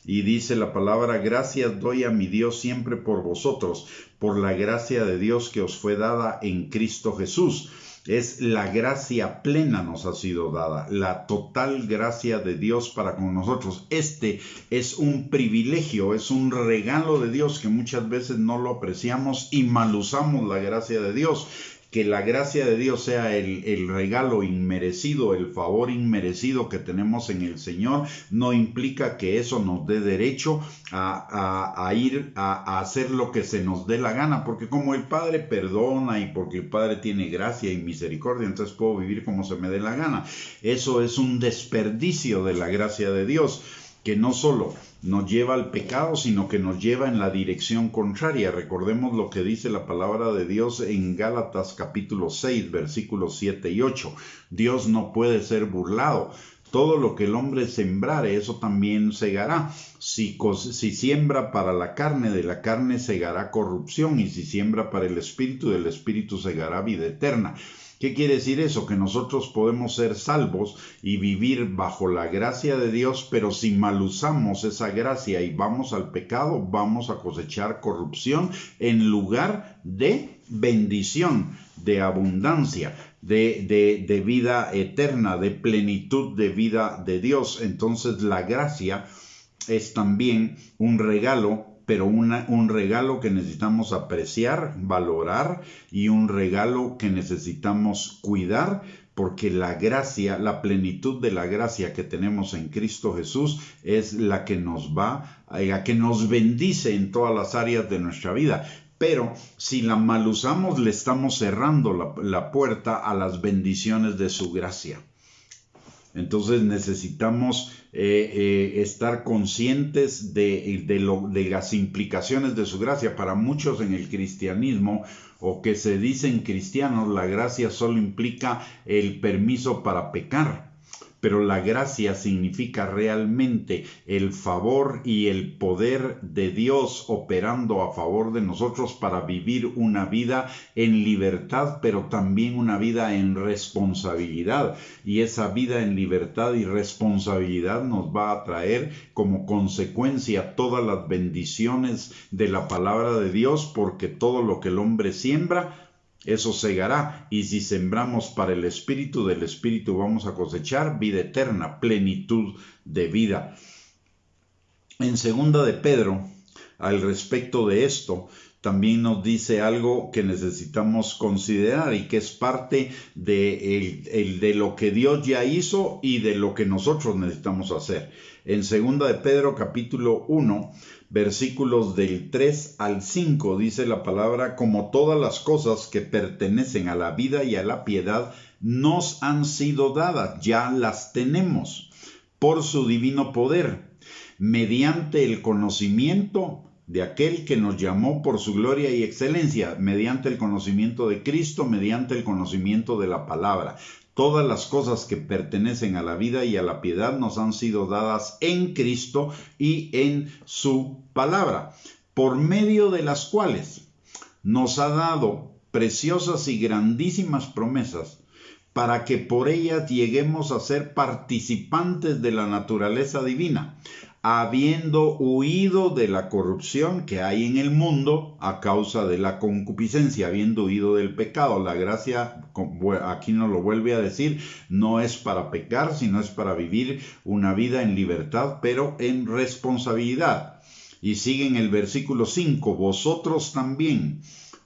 Y dice la palabra: gracias doy a mi Dios siempre por vosotros, por la gracia de Dios que os fue dada en Cristo Jesús. Es la gracia plena nos ha sido dada, la total gracia de Dios para con nosotros. Este es un privilegio, es un regalo de Dios que muchas veces no lo apreciamos y mal usamos la gracia de Dios. Que la gracia de Dios sea el regalo inmerecido, el favor inmerecido que tenemos en el Señor, no implica que eso nos dé derecho a ir a hacer lo que se nos dé la gana, porque como el Padre perdona y porque el Padre tiene gracia y misericordia, entonces puedo vivir como se me dé la gana. Eso es un desperdicio de la gracia de Dios, que no solo nos lleva al pecado, sino que nos lleva en la dirección contraria. Recordemos lo que dice la palabra de Dios en Gálatas capítulo 6, versículos 7 y 8. Dios no puede ser burlado. Todo lo que el hombre sembrare, eso también segará. Si siembra para la carne, de la carne segará corrupción, y si siembra para el espíritu, del espíritu segará vida eterna. ¿Qué quiere decir eso? Que nosotros podemos ser salvos y vivir bajo la gracia de Dios, pero si mal usamos esa gracia y vamos al pecado, vamos a cosechar corrupción en lugar de bendición, de abundancia, de vida eterna, de plenitud de vida de Dios. Entonces la gracia es también un regalo, pero un regalo que necesitamos apreciar, valorar, y un regalo que necesitamos cuidar, porque la gracia, la plenitud de la gracia que tenemos en Cristo Jesús es la que nos bendice en todas las áreas de nuestra vida. Pero si la mal usamos, le estamos cerrando la puerta a las bendiciones de su gracia. Entonces necesitamos estar conscientes de las implicaciones de su gracia. Para muchos en el cristianismo, o que se dicen cristianos, la gracia solo implica el permiso para pecar. Pero la gracia significa realmente el favor y el poder de Dios operando a favor de nosotros para vivir una vida en libertad, pero también una vida en responsabilidad. Y esa vida en libertad y responsabilidad nos va a traer como consecuencia todas las bendiciones de la palabra de Dios, porque todo lo que el hombre siembra, eso segará. Y si sembramos para el Espíritu, del Espíritu vamos a cosechar vida eterna, plenitud de vida. En 2 de Pedro, al respecto de esto, también nos dice algo que necesitamos considerar y que es parte de lo que Dios ya hizo y de lo que nosotros necesitamos hacer. En 2 de Pedro capítulo 1, versículos del 3 al 5, dice la palabra: como todas las cosas que pertenecen a la vida y a la piedad nos han sido dadas, ya las tenemos, por su divino poder, mediante el conocimiento de aquel que nos llamó por su gloria y excelencia, mediante el conocimiento de Cristo, mediante el conocimiento de la palabra. Todas las cosas que pertenecen a la vida y a la piedad nos han sido dadas en Cristo y en su palabra, por medio de las cuales nos ha dado preciosas y grandísimas promesas para que por ellas lleguemos a ser participantes de la naturaleza divina, habiendo huido de la corrupción que hay en el mundo a causa de la concupiscencia, habiendo huido del pecado. La gracia, aquí nos lo vuelve a decir, no es para pecar, sino es para vivir una vida en libertad, pero en responsabilidad. Y sigue en el versículo 5, vosotros también,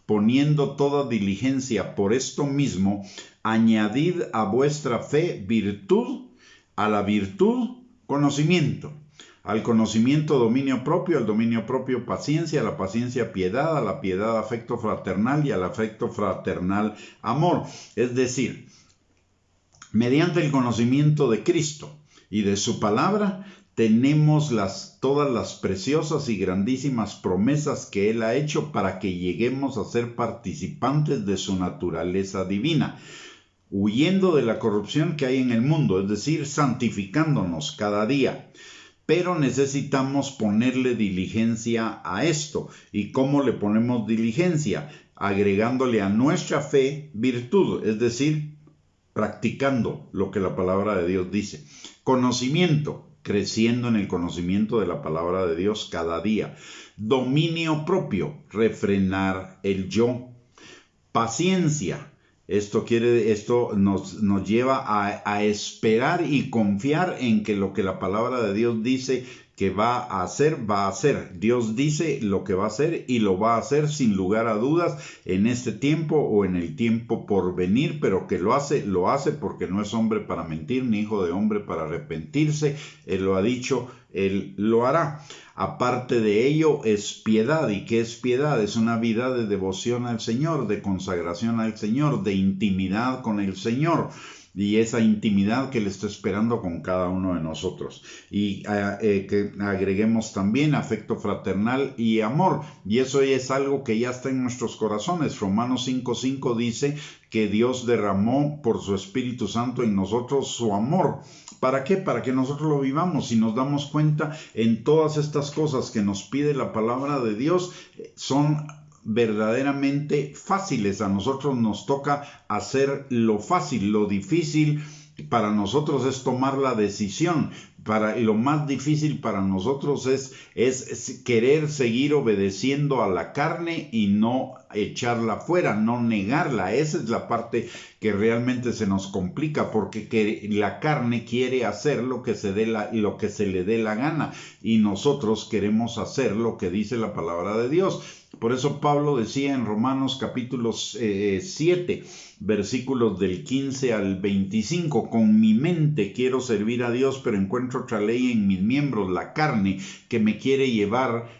poniendo toda diligencia por esto mismo, añadid a vuestra fe virtud, a la virtud conocimiento, al conocimiento dominio propio, al dominio propio paciencia, a la paciencia piedad, a la piedad afecto fraternal y al afecto fraternal amor. Es decir, mediante el conocimiento de Cristo y de su palabra, tenemos todas las preciosas y grandísimas promesas que Él ha hecho para que lleguemos a ser participantes de su naturaleza divina, huyendo de la corrupción que hay en el mundo, es decir, santificándonos cada día. Pero necesitamos ponerle diligencia a esto. ¿Y cómo le ponemos diligencia? Agregándole a nuestra fe virtud, es decir, practicando lo que la palabra de Dios dice. Conocimiento, creciendo en el conocimiento de la palabra de Dios cada día. Dominio propio, refrenar el yo. Paciencia, esto nos lleva a esperar y confiar en que lo que la palabra de Dios dice que va a hacer, va a hacer. Dios dice lo que va a hacer y lo va a hacer sin lugar a dudas en este tiempo o en el tiempo por venir, pero que lo hace porque no es hombre para mentir, ni hijo de hombre para arrepentirse. Él lo ha dicho, Él lo hará. Aparte de ello es piedad. ¿Y qué es piedad? Es una vida de devoción al Señor, de consagración al Señor, de intimidad con el Señor. Y esa intimidad que Él está esperando con cada uno de nosotros. Y que agreguemos también afecto fraternal y amor. Y eso es algo que ya está en nuestros corazones. Romanos 5:5 dice que Dios derramó por su Espíritu Santo en nosotros su amor. ¿Para qué? Para que nosotros lo vivamos y nos damos cuenta en todas estas cosas que nos pide la palabra de Dios son verdaderamente fáciles. A nosotros nos toca hacer lo fácil. Lo difícil para nosotros es tomar la decisión. Lo más difícil para nosotros es querer seguir obedeciendo a la carne y no echarla fuera, no negarla. Esa es la parte que realmente se nos complica, porque la carne quiere hacer lo que se le dé la gana y nosotros queremos hacer lo que dice la palabra de Dios. Por eso Pablo decía en Romanos capítulo 7, versículos del 15 al 25, con mi mente quiero servir a Dios, pero encuentro otra ley en mis miembros, la carne, que me quiere llevar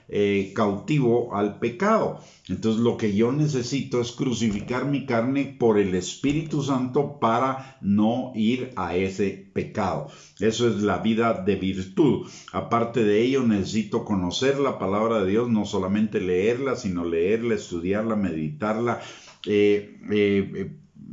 cautivo al pecado. Entonces lo que yo necesito es crucificar mi carne por el Espíritu Santo para no ir a ese pecado. Eso es la vida de virtud. Aparte de ello, necesito conocer la palabra de Dios, no solamente leerla, sino leerla, estudiarla, meditarla,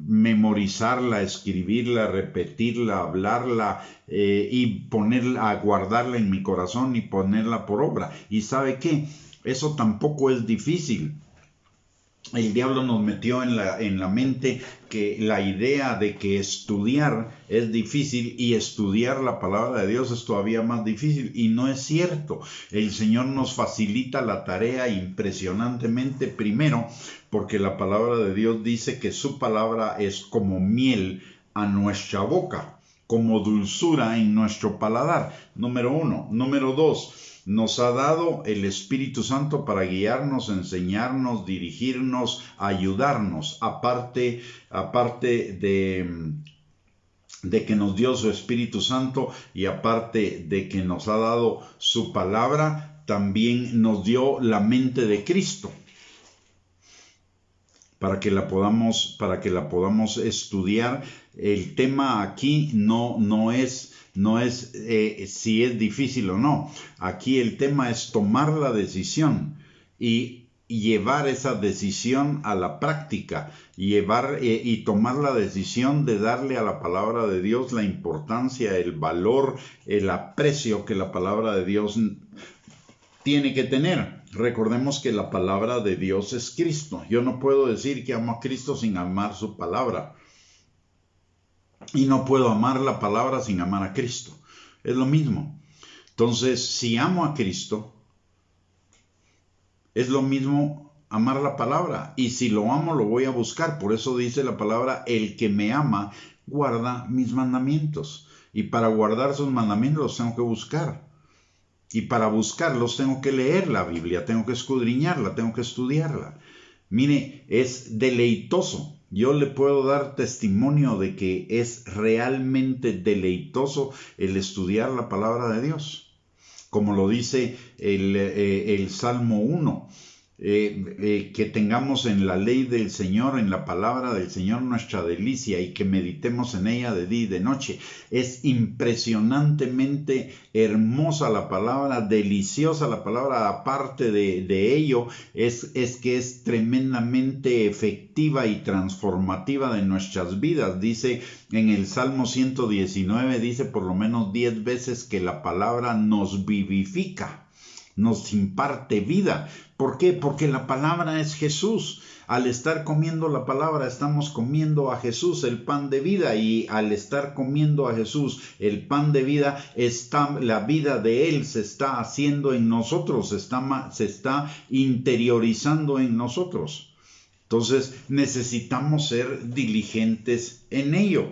memorizarla, escribirla, repetirla, hablarla y guardarla en mi corazón y ponerla por obra. ¿Y sabe qué? Eso tampoco es difícil. El diablo nos metió en la mente que la idea de que estudiar es difícil y estudiar la palabra de Dios es todavía más difícil, y no es cierto. El Señor nos facilita la tarea impresionantemente, primero porque la palabra de Dios dice que su palabra es como miel a nuestra boca, como dulzura en nuestro paladar. Número 1. Número 2. Nos ha dado el Espíritu Santo para guiarnos, enseñarnos, dirigirnos, ayudarnos. Aparte de que nos dio su Espíritu Santo y aparte de que nos ha dado su palabra, también nos dio la mente de Cristo para que la podamos estudiar. El tema aquí no es si es difícil o no. Aquí el tema es tomar la decisión y llevar esa decisión a la práctica, y tomar la decisión de darle a la palabra de Dios la importancia, el valor, el aprecio que la palabra de Dios tiene que tener. Recordemos que la palabra de Dios es Cristo. Yo no puedo decir que amo a Cristo sin amar su palabra. Y no puedo amar la palabra sin amar a Cristo. Es lo mismo. Entonces, si amo a Cristo, es lo mismo amar la palabra. Y si lo amo, lo voy a buscar. Por eso dice la palabra, el que me ama, guarda mis mandamientos. Y para guardar sus mandamientos los tengo que buscar. Y para buscarlos tengo que leer la Biblia, tengo que escudriñarla, tengo que estudiarla. Mire, es deleitoso. Yo le puedo dar testimonio de que es realmente deleitoso el estudiar la palabra de Dios. Como lo dice el Salmo 1. Que tengamos en la ley del Señor, en la palabra del Señor nuestra delicia y que meditemos en ella de día y de noche. Es impresionantemente hermosa la palabra, deliciosa la palabra. Aparte de ello, es que es tremendamente efectiva y transformativa de nuestras vidas. Dice en el Salmo 119, dice por lo menos 10 veces que la palabra nos vivifica, nos imparte vida. ¿Por qué? Porque la palabra es Jesús. Al estar comiendo la palabra, estamos comiendo a Jesús, el pan de vida. Y al estar comiendo a Jesús, el pan de vida, la vida de Él se está haciendo en nosotros, se está interiorizando en nosotros. Entonces necesitamos ser diligentes en ello.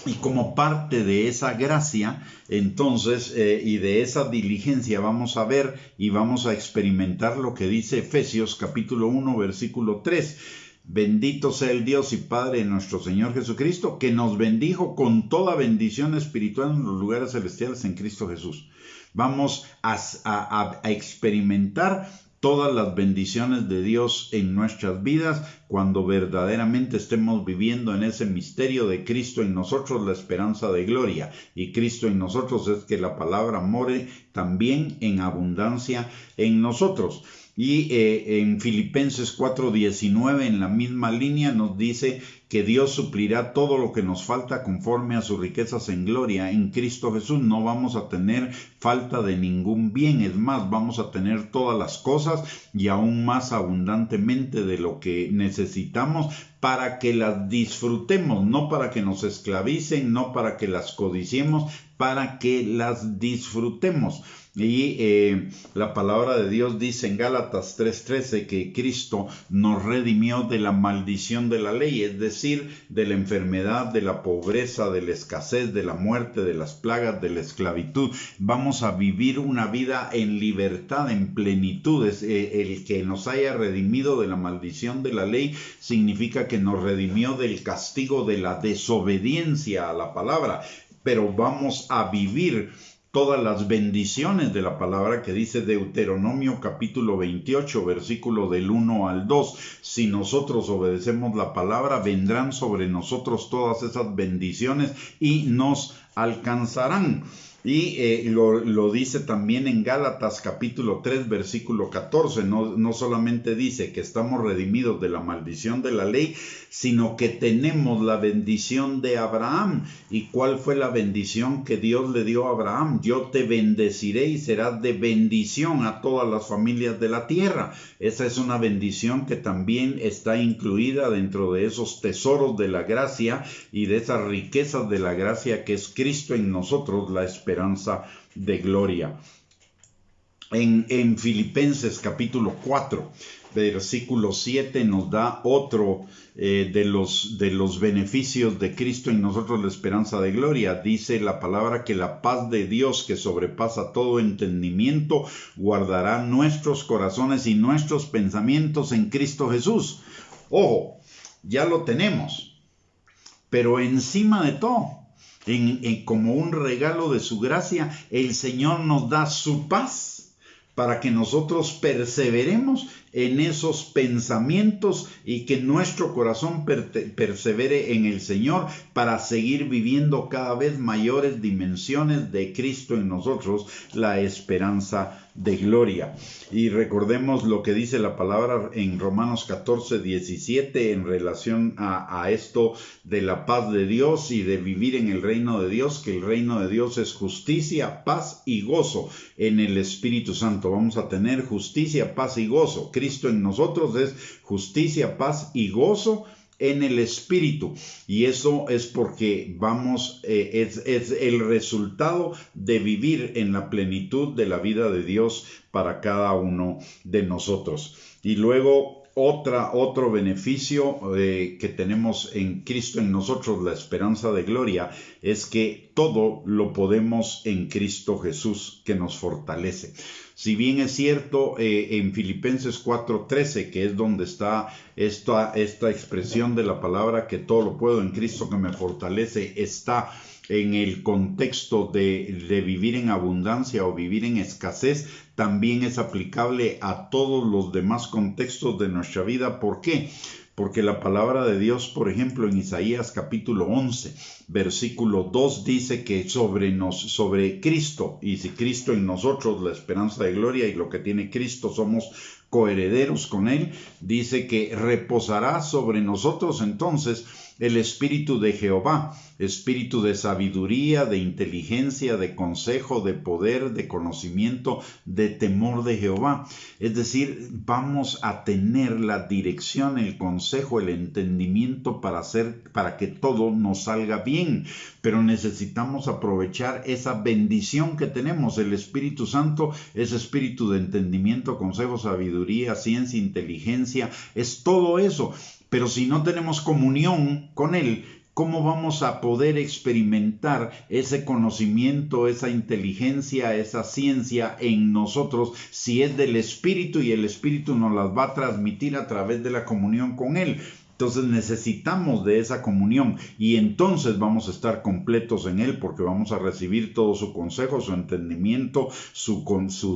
Y como parte de esa gracia, entonces, y de esa diligencia vamos a ver y vamos a experimentar lo que dice Efesios capítulo 1, versículo 3. Bendito sea el Dios y Padre de nuestro Señor Jesucristo, que nos bendijo con toda bendición espiritual en los lugares celestiales en Cristo Jesús. Vamos a experimentar todas las bendiciones de Dios en nuestras vidas cuando verdaderamente estemos viviendo en ese misterio de Cristo en nosotros, la esperanza de gloria. Y Cristo en nosotros es que la palabra more también en abundancia en nosotros. Y en Filipenses 4:19, en la misma línea, nos dice que Dios suplirá todo lo que nos falta conforme a sus riquezas en gloria. En Cristo Jesús no vamos a tener falta de ningún bien. Es más, vamos a tener todas las cosas y aún más abundantemente de lo que necesitamos para que las disfrutemos, no para que nos esclavicen, no para que las codiciemos, para que las disfrutemos. Y la palabra de Dios dice en Gálatas 3:13 que Cristo nos redimió de la maldición de la ley, es decir, de la enfermedad, de la pobreza, de la escasez, de la muerte, de las plagas, de la esclavitud. Vamos a vivir una vida en libertad, en plenitud. El que nos haya redimido de la maldición de la ley significa que nos redimió del castigo de la desobediencia a la palabra, pero vamos a vivir todas las bendiciones de la palabra que dice Deuteronomio capítulo 28, versículo del 1 al 2. Si nosotros obedecemos la palabra, vendrán sobre nosotros todas esas bendiciones y nos alcanzarán. Y lo dice también en Gálatas capítulo 3 versículo 14, no solamente dice que estamos redimidos de la maldición de la ley, sino que tenemos la bendición de Abraham. ¿Y cuál fue la bendición que Dios le dio a Abraham? Yo te bendeciré y serás de bendición a todas las familias de la tierra. Esa es una bendición que también está incluida dentro de esos tesoros de la gracia y de esas riquezas de la gracia que es Cristo en nosotros, la esperanza de gloria. En Filipenses capítulo 4, versículo 7 nos da otro de los beneficios de Cristo en nosotros, la esperanza de gloria. Dice la palabra que la paz de Dios, que sobrepasa todo entendimiento, guardará nuestros corazones y nuestros pensamientos en Cristo Jesús. Ojo, ya lo tenemos, pero encima de todo, como un regalo de su gracia, el Señor nos da su paz para que nosotros perseveremos en esos pensamientos y que nuestro corazón persevere en el Señor para seguir viviendo cada vez mayores dimensiones de Cristo en nosotros, la esperanza de gloria. Y recordemos lo que dice la palabra en Romanos 14:17 en relación a esto de la paz de Dios y de vivir en el reino de Dios, que el reino de Dios es justicia, paz y gozo en el Espíritu Santo. Vamos a tener justicia, paz y gozo. Cristo en nosotros es justicia, paz y gozo en el Espíritu, y eso es porque es el resultado de vivir en la plenitud de la vida de Dios para cada uno de nosotros. Y luego otro beneficio que tenemos en Cristo en nosotros, la esperanza de gloria, es que todo lo podemos en Cristo Jesús, que nos fortalece. Si bien es cierto, en Filipenses 4:13, que es donde está esta expresión de la palabra que todo lo puedo en Cristo que me fortalece, está en el contexto de vivir en abundancia o vivir en escasez, también es aplicable a todos los demás contextos de nuestra vida. ¿Por qué? Porque la palabra de Dios, por ejemplo, en Isaías capítulo 11, versículo 2, dice que sobre Cristo, y si Cristo en nosotros, la esperanza de gloria, y lo que tiene Cristo, somos coherederos con Él, dice que reposará sobre nosotros entonces el espíritu de Jehová, espíritu de sabiduría, de inteligencia, de consejo, de poder, de conocimiento, de temor de Jehová. Es decir, vamos a tener la dirección, el consejo, el entendimiento para que todo nos salga bien. Pero necesitamos aprovechar esa bendición que tenemos. El Espíritu Santo es espíritu de entendimiento, consejo, sabiduría, ciencia, inteligencia, es todo eso. Pero si no tenemos comunión con Él, ¿cómo vamos a poder experimentar ese conocimiento, esa inteligencia, esa ciencia en nosotros si es del Espíritu y el Espíritu nos las va a transmitir a través de la comunión con Él? Entonces necesitamos de esa comunión y entonces vamos a estar completos en Él porque vamos a recibir todo su consejo, su entendimiento, su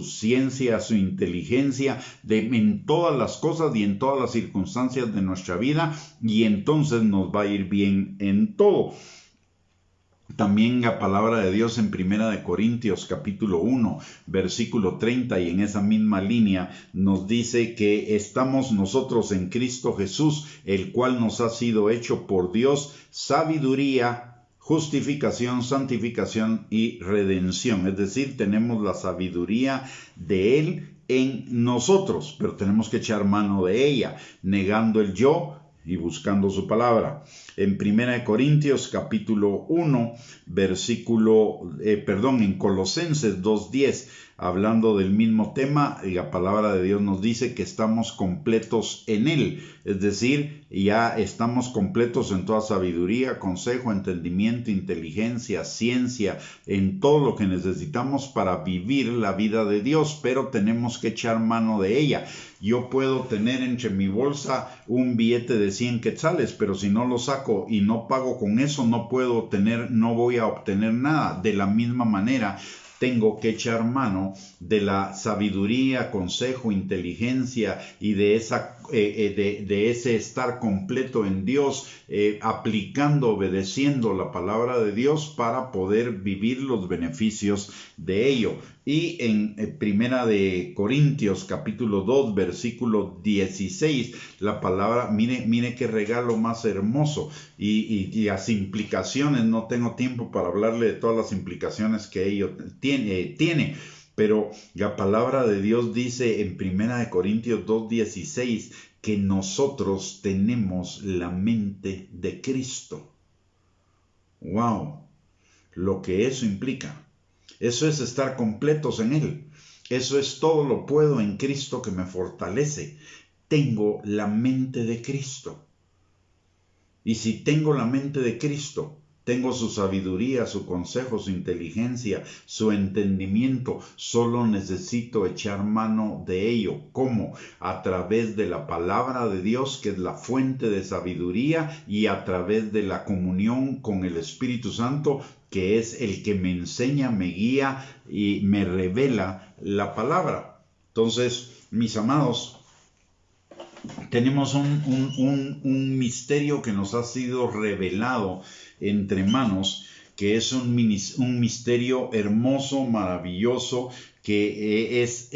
ciencia, su inteligencia en todas las cosas y en todas las circunstancias de nuestra vida, y entonces nos va a ir bien en todo. También la palabra de Dios en 1 Corintios capítulo 1 versículo 30, y en esa misma línea nos dice que estamos nosotros en Cristo Jesús, el cual nos ha sido hecho por Dios sabiduría, justificación, santificación y redención. Es decir, tenemos la sabiduría de Él en nosotros, pero tenemos que echar mano de ella, negando el yo y buscando su palabra. En 1 Corintios capítulo 1, en Colosenses 2:10, hablando del mismo tema, la palabra de Dios nos dice que estamos completos en Él, es decir, ya estamos completos en toda sabiduría, consejo, entendimiento, inteligencia, ciencia, en todo lo que necesitamos para vivir la vida de Dios, pero tenemos que echar mano de ella. Yo puedo tener entre mi bolsa un billete de 100 quetzales, pero si no lo saco y no pago con eso, no voy a obtener nada. De la misma manera, tengo que echar mano de la sabiduría, consejo, inteligencia y de ese estar completo en Dios, aplicando, obedeciendo la palabra de Dios para poder vivir los beneficios de ello. Y en Primera de Corintios capítulo 2 versículo 16, la palabra, mire qué regalo más hermoso, y las implicaciones, no tengo tiempo para hablarle de todas las implicaciones que ello tiene, pero la palabra de Dios dice en Primera de Corintios 2:16 que nosotros tenemos la mente de Cristo. ¡Wow! Lo que eso implica. Eso es estar completos en Él. Eso es todo lo puedo en Cristo que me fortalece. Tengo la mente de Cristo. Y si tengo la mente de Cristo, tengo su sabiduría, su consejo, su inteligencia, su entendimiento. Solo necesito echar mano de ello. ¿Cómo? A través de la palabra de Dios, que es la fuente de sabiduría, y a través de la comunión con el Espíritu Santo, que es el que me enseña, me guía y me revela la palabra. Entonces, mis amados, tenemos un misterio que nos ha sido revelado entre manos, que es un misterio hermoso, maravilloso, que es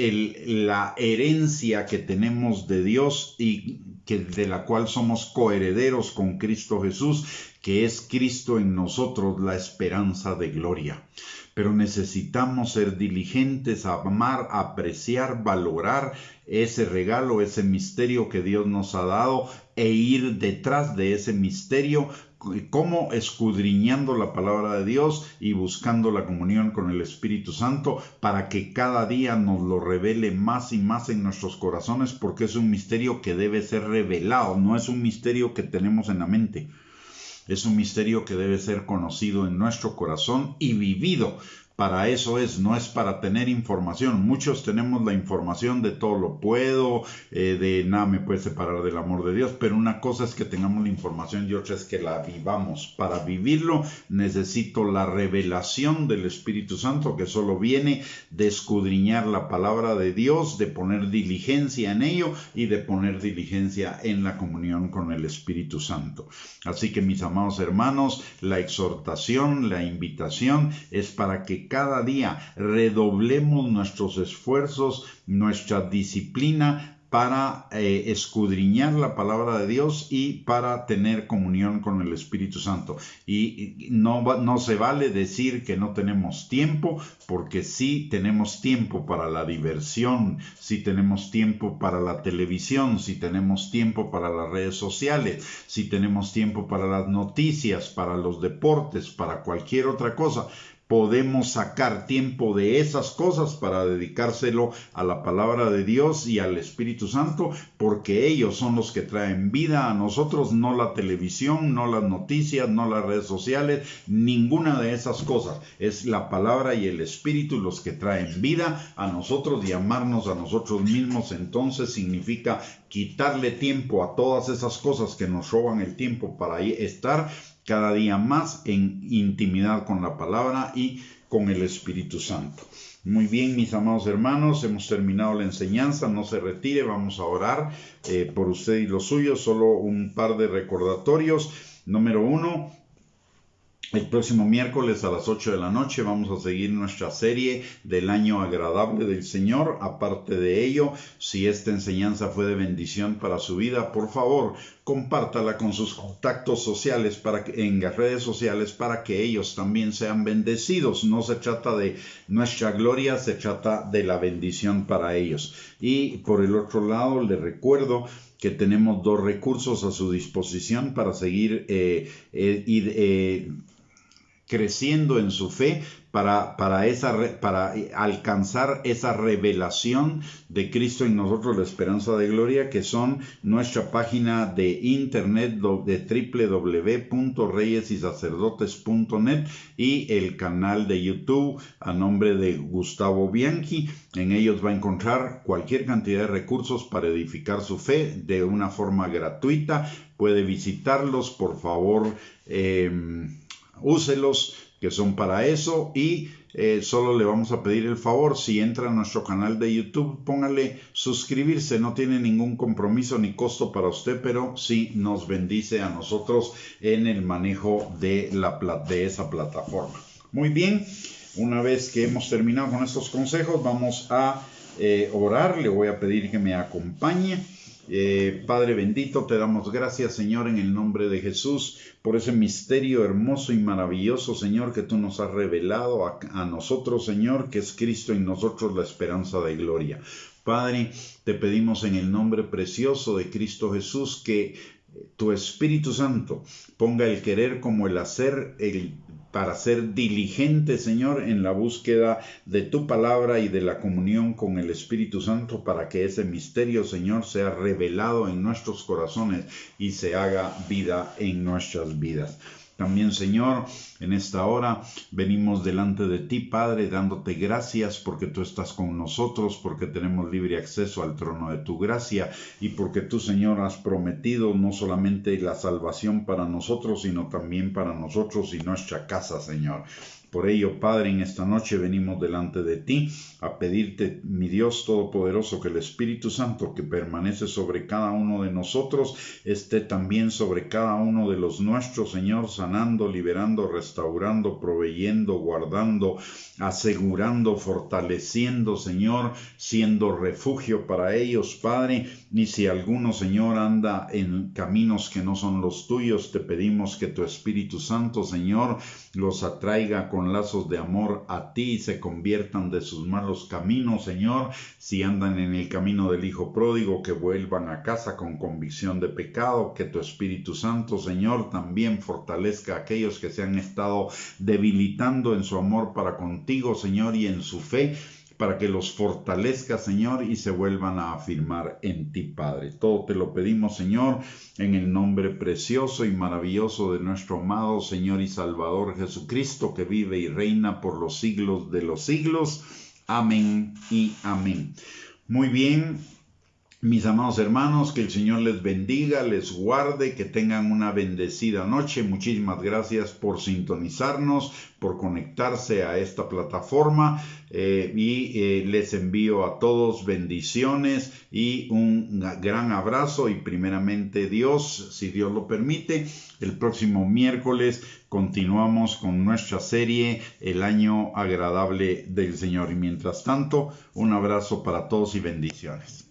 la herencia que tenemos de Dios y de la cual somos coherederos con Cristo Jesús, que es Cristo en nosotros, la esperanza de gloria. Pero necesitamos ser diligentes, amar, apreciar, valorar ese regalo, ese misterio que Dios nos ha dado e ir detrás de ese misterio, como escudriñando la palabra de Dios y buscando la comunión con el Espíritu Santo para que cada día nos lo revele más y más en nuestros corazones, porque es un misterio que debe ser revelado, no es un misterio que tenemos en la mente. Es un misterio que debe ser conocido en nuestro corazón y vivido. Para eso no es para tener información. Muchos tenemos la información de todo lo puedo, de nada me puede separar del amor de Dios, pero una cosa es que tengamos la información y otra es que la vivamos. Para vivirlo necesito la revelación del Espíritu Santo, que solo viene de escudriñar la palabra de Dios, de poner diligencia en ello y de poner diligencia en la comunión con el Espíritu Santo. Así que, mis amados hermanos, la exhortación, la invitación es para que cada día redoblemos nuestros esfuerzos, nuestra disciplina para escudriñar la palabra de Dios y para tener comunión con el Espíritu Santo. Y no se vale decir que no tenemos tiempo, porque sí tenemos tiempo para la diversión, sí tenemos tiempo para la televisión, sí tenemos tiempo para las redes sociales, sí tenemos tiempo para las noticias, para los deportes, para cualquier otra cosa. Podemos sacar tiempo de esas cosas para dedicárselo a la palabra de Dios y al Espíritu Santo, porque ellos son los que traen vida a nosotros, no la televisión, no las noticias, no las redes sociales, ninguna de esas cosas. Es la palabra y el Espíritu los que traen vida a nosotros, y amarnos a nosotros mismos. Entonces significa quitarle tiempo a todas esas cosas que nos roban el tiempo para estar cada día más en intimidad con la palabra y con el Espíritu Santo. Muy bien, mis amados hermanos, hemos terminado la enseñanza. No se retire, vamos a orar por usted y los suyos. Solo un par de recordatorios. Número 1. El próximo miércoles a las 8 de la noche vamos a seguir nuestra serie del año agradable del Señor. Aparte de ello, si esta enseñanza fue de bendición para su vida, por favor, compártala con sus contactos sociales en las redes sociales para que ellos también sean bendecidos. No se trata de nuestra gloria, se trata de la bendición para ellos. Y por el otro lado, les recuerdo que tenemos 2 recursos a su disposición para seguir creciendo en su fe, para alcanzar esa revelación de Cristo en nosotros, la esperanza de gloria, que son nuestra página de internet de www.reyesysacerdotes.net y el canal de YouTube a nombre de Gustavo Bianchi. En ellos va a encontrar cualquier cantidad de recursos para edificar su fe de una forma gratuita. Puede visitarlos, por favor, úselos, que son para eso. Y solo le vamos a pedir el favor, si entra a nuestro canal de YouTube, póngale suscribirse. No tiene ningún compromiso ni costo para usted, pero sí nos bendice a nosotros en el manejo de esa plataforma. Muy bien, una vez que hemos terminado con estos consejos, vamos a orar. Le voy a pedir que me acompañe. Padre bendito, te damos gracias, Señor, en el nombre de Jesús, por ese misterio hermoso y maravilloso, Señor, que tú nos has revelado a nosotros, Señor, que es Cristo en nosotros, la esperanza de gloria. Padre, te pedimos en el nombre precioso de Cristo Jesús que tu Espíritu Santo ponga el querer como el hacer, para ser diligente, Señor, en la búsqueda de tu palabra y de la comunión con el Espíritu Santo, para que ese misterio, Señor, sea revelado en nuestros corazones y se haga vida en nuestras vidas. También, Señor, en esta hora venimos delante de ti, Padre, dándote gracias porque tú estás con nosotros, porque tenemos libre acceso al trono de tu gracia y porque tú, Señor, has prometido no solamente la salvación para nosotros, sino también para nosotros y nuestra casa, Señor. Por ello, Padre, en esta noche venimos delante de ti a pedirte, mi Dios Todopoderoso, que el Espíritu Santo que permanece sobre cada uno de nosotros esté también sobre cada uno de los nuestros, Señor, sanando, liberando, restaurando, proveyendo, guardando, asegurando, fortaleciendo, Señor, siendo refugio para ellos, Padre. Y si alguno, Señor, anda en caminos que no son los tuyos, te pedimos que tu Espíritu Santo, Señor, los atraiga con lazos de amor a ti y se conviertan de sus malos caminos, Señor. Si andan en el camino del Hijo Pródigo, que vuelvan a casa con convicción de pecado, que tu Espíritu Santo, Señor, también fortalezca a aquellos que se han estado debilitando en su amor para contigo, Señor, y en su fe, para que los fortalezca, Señor, y se vuelvan a afirmar en ti, Padre. Todo te lo pedimos, Señor, en el nombre precioso y maravilloso de nuestro amado Señor y Salvador Jesucristo, que vive y reina por los siglos de los siglos. Amén y amén. Muy bien. Mis amados hermanos, que el Señor les bendiga, les guarde, que tengan una bendecida noche. Muchísimas gracias por sintonizarnos, por conectarse a esta plataforma y les envío a todos bendiciones y un gran abrazo y primeramente Dios, si Dios lo permite, el próximo miércoles continuamos con nuestra serie El Año Agradable del Señor. Y mientras tanto, un abrazo para todos y bendiciones.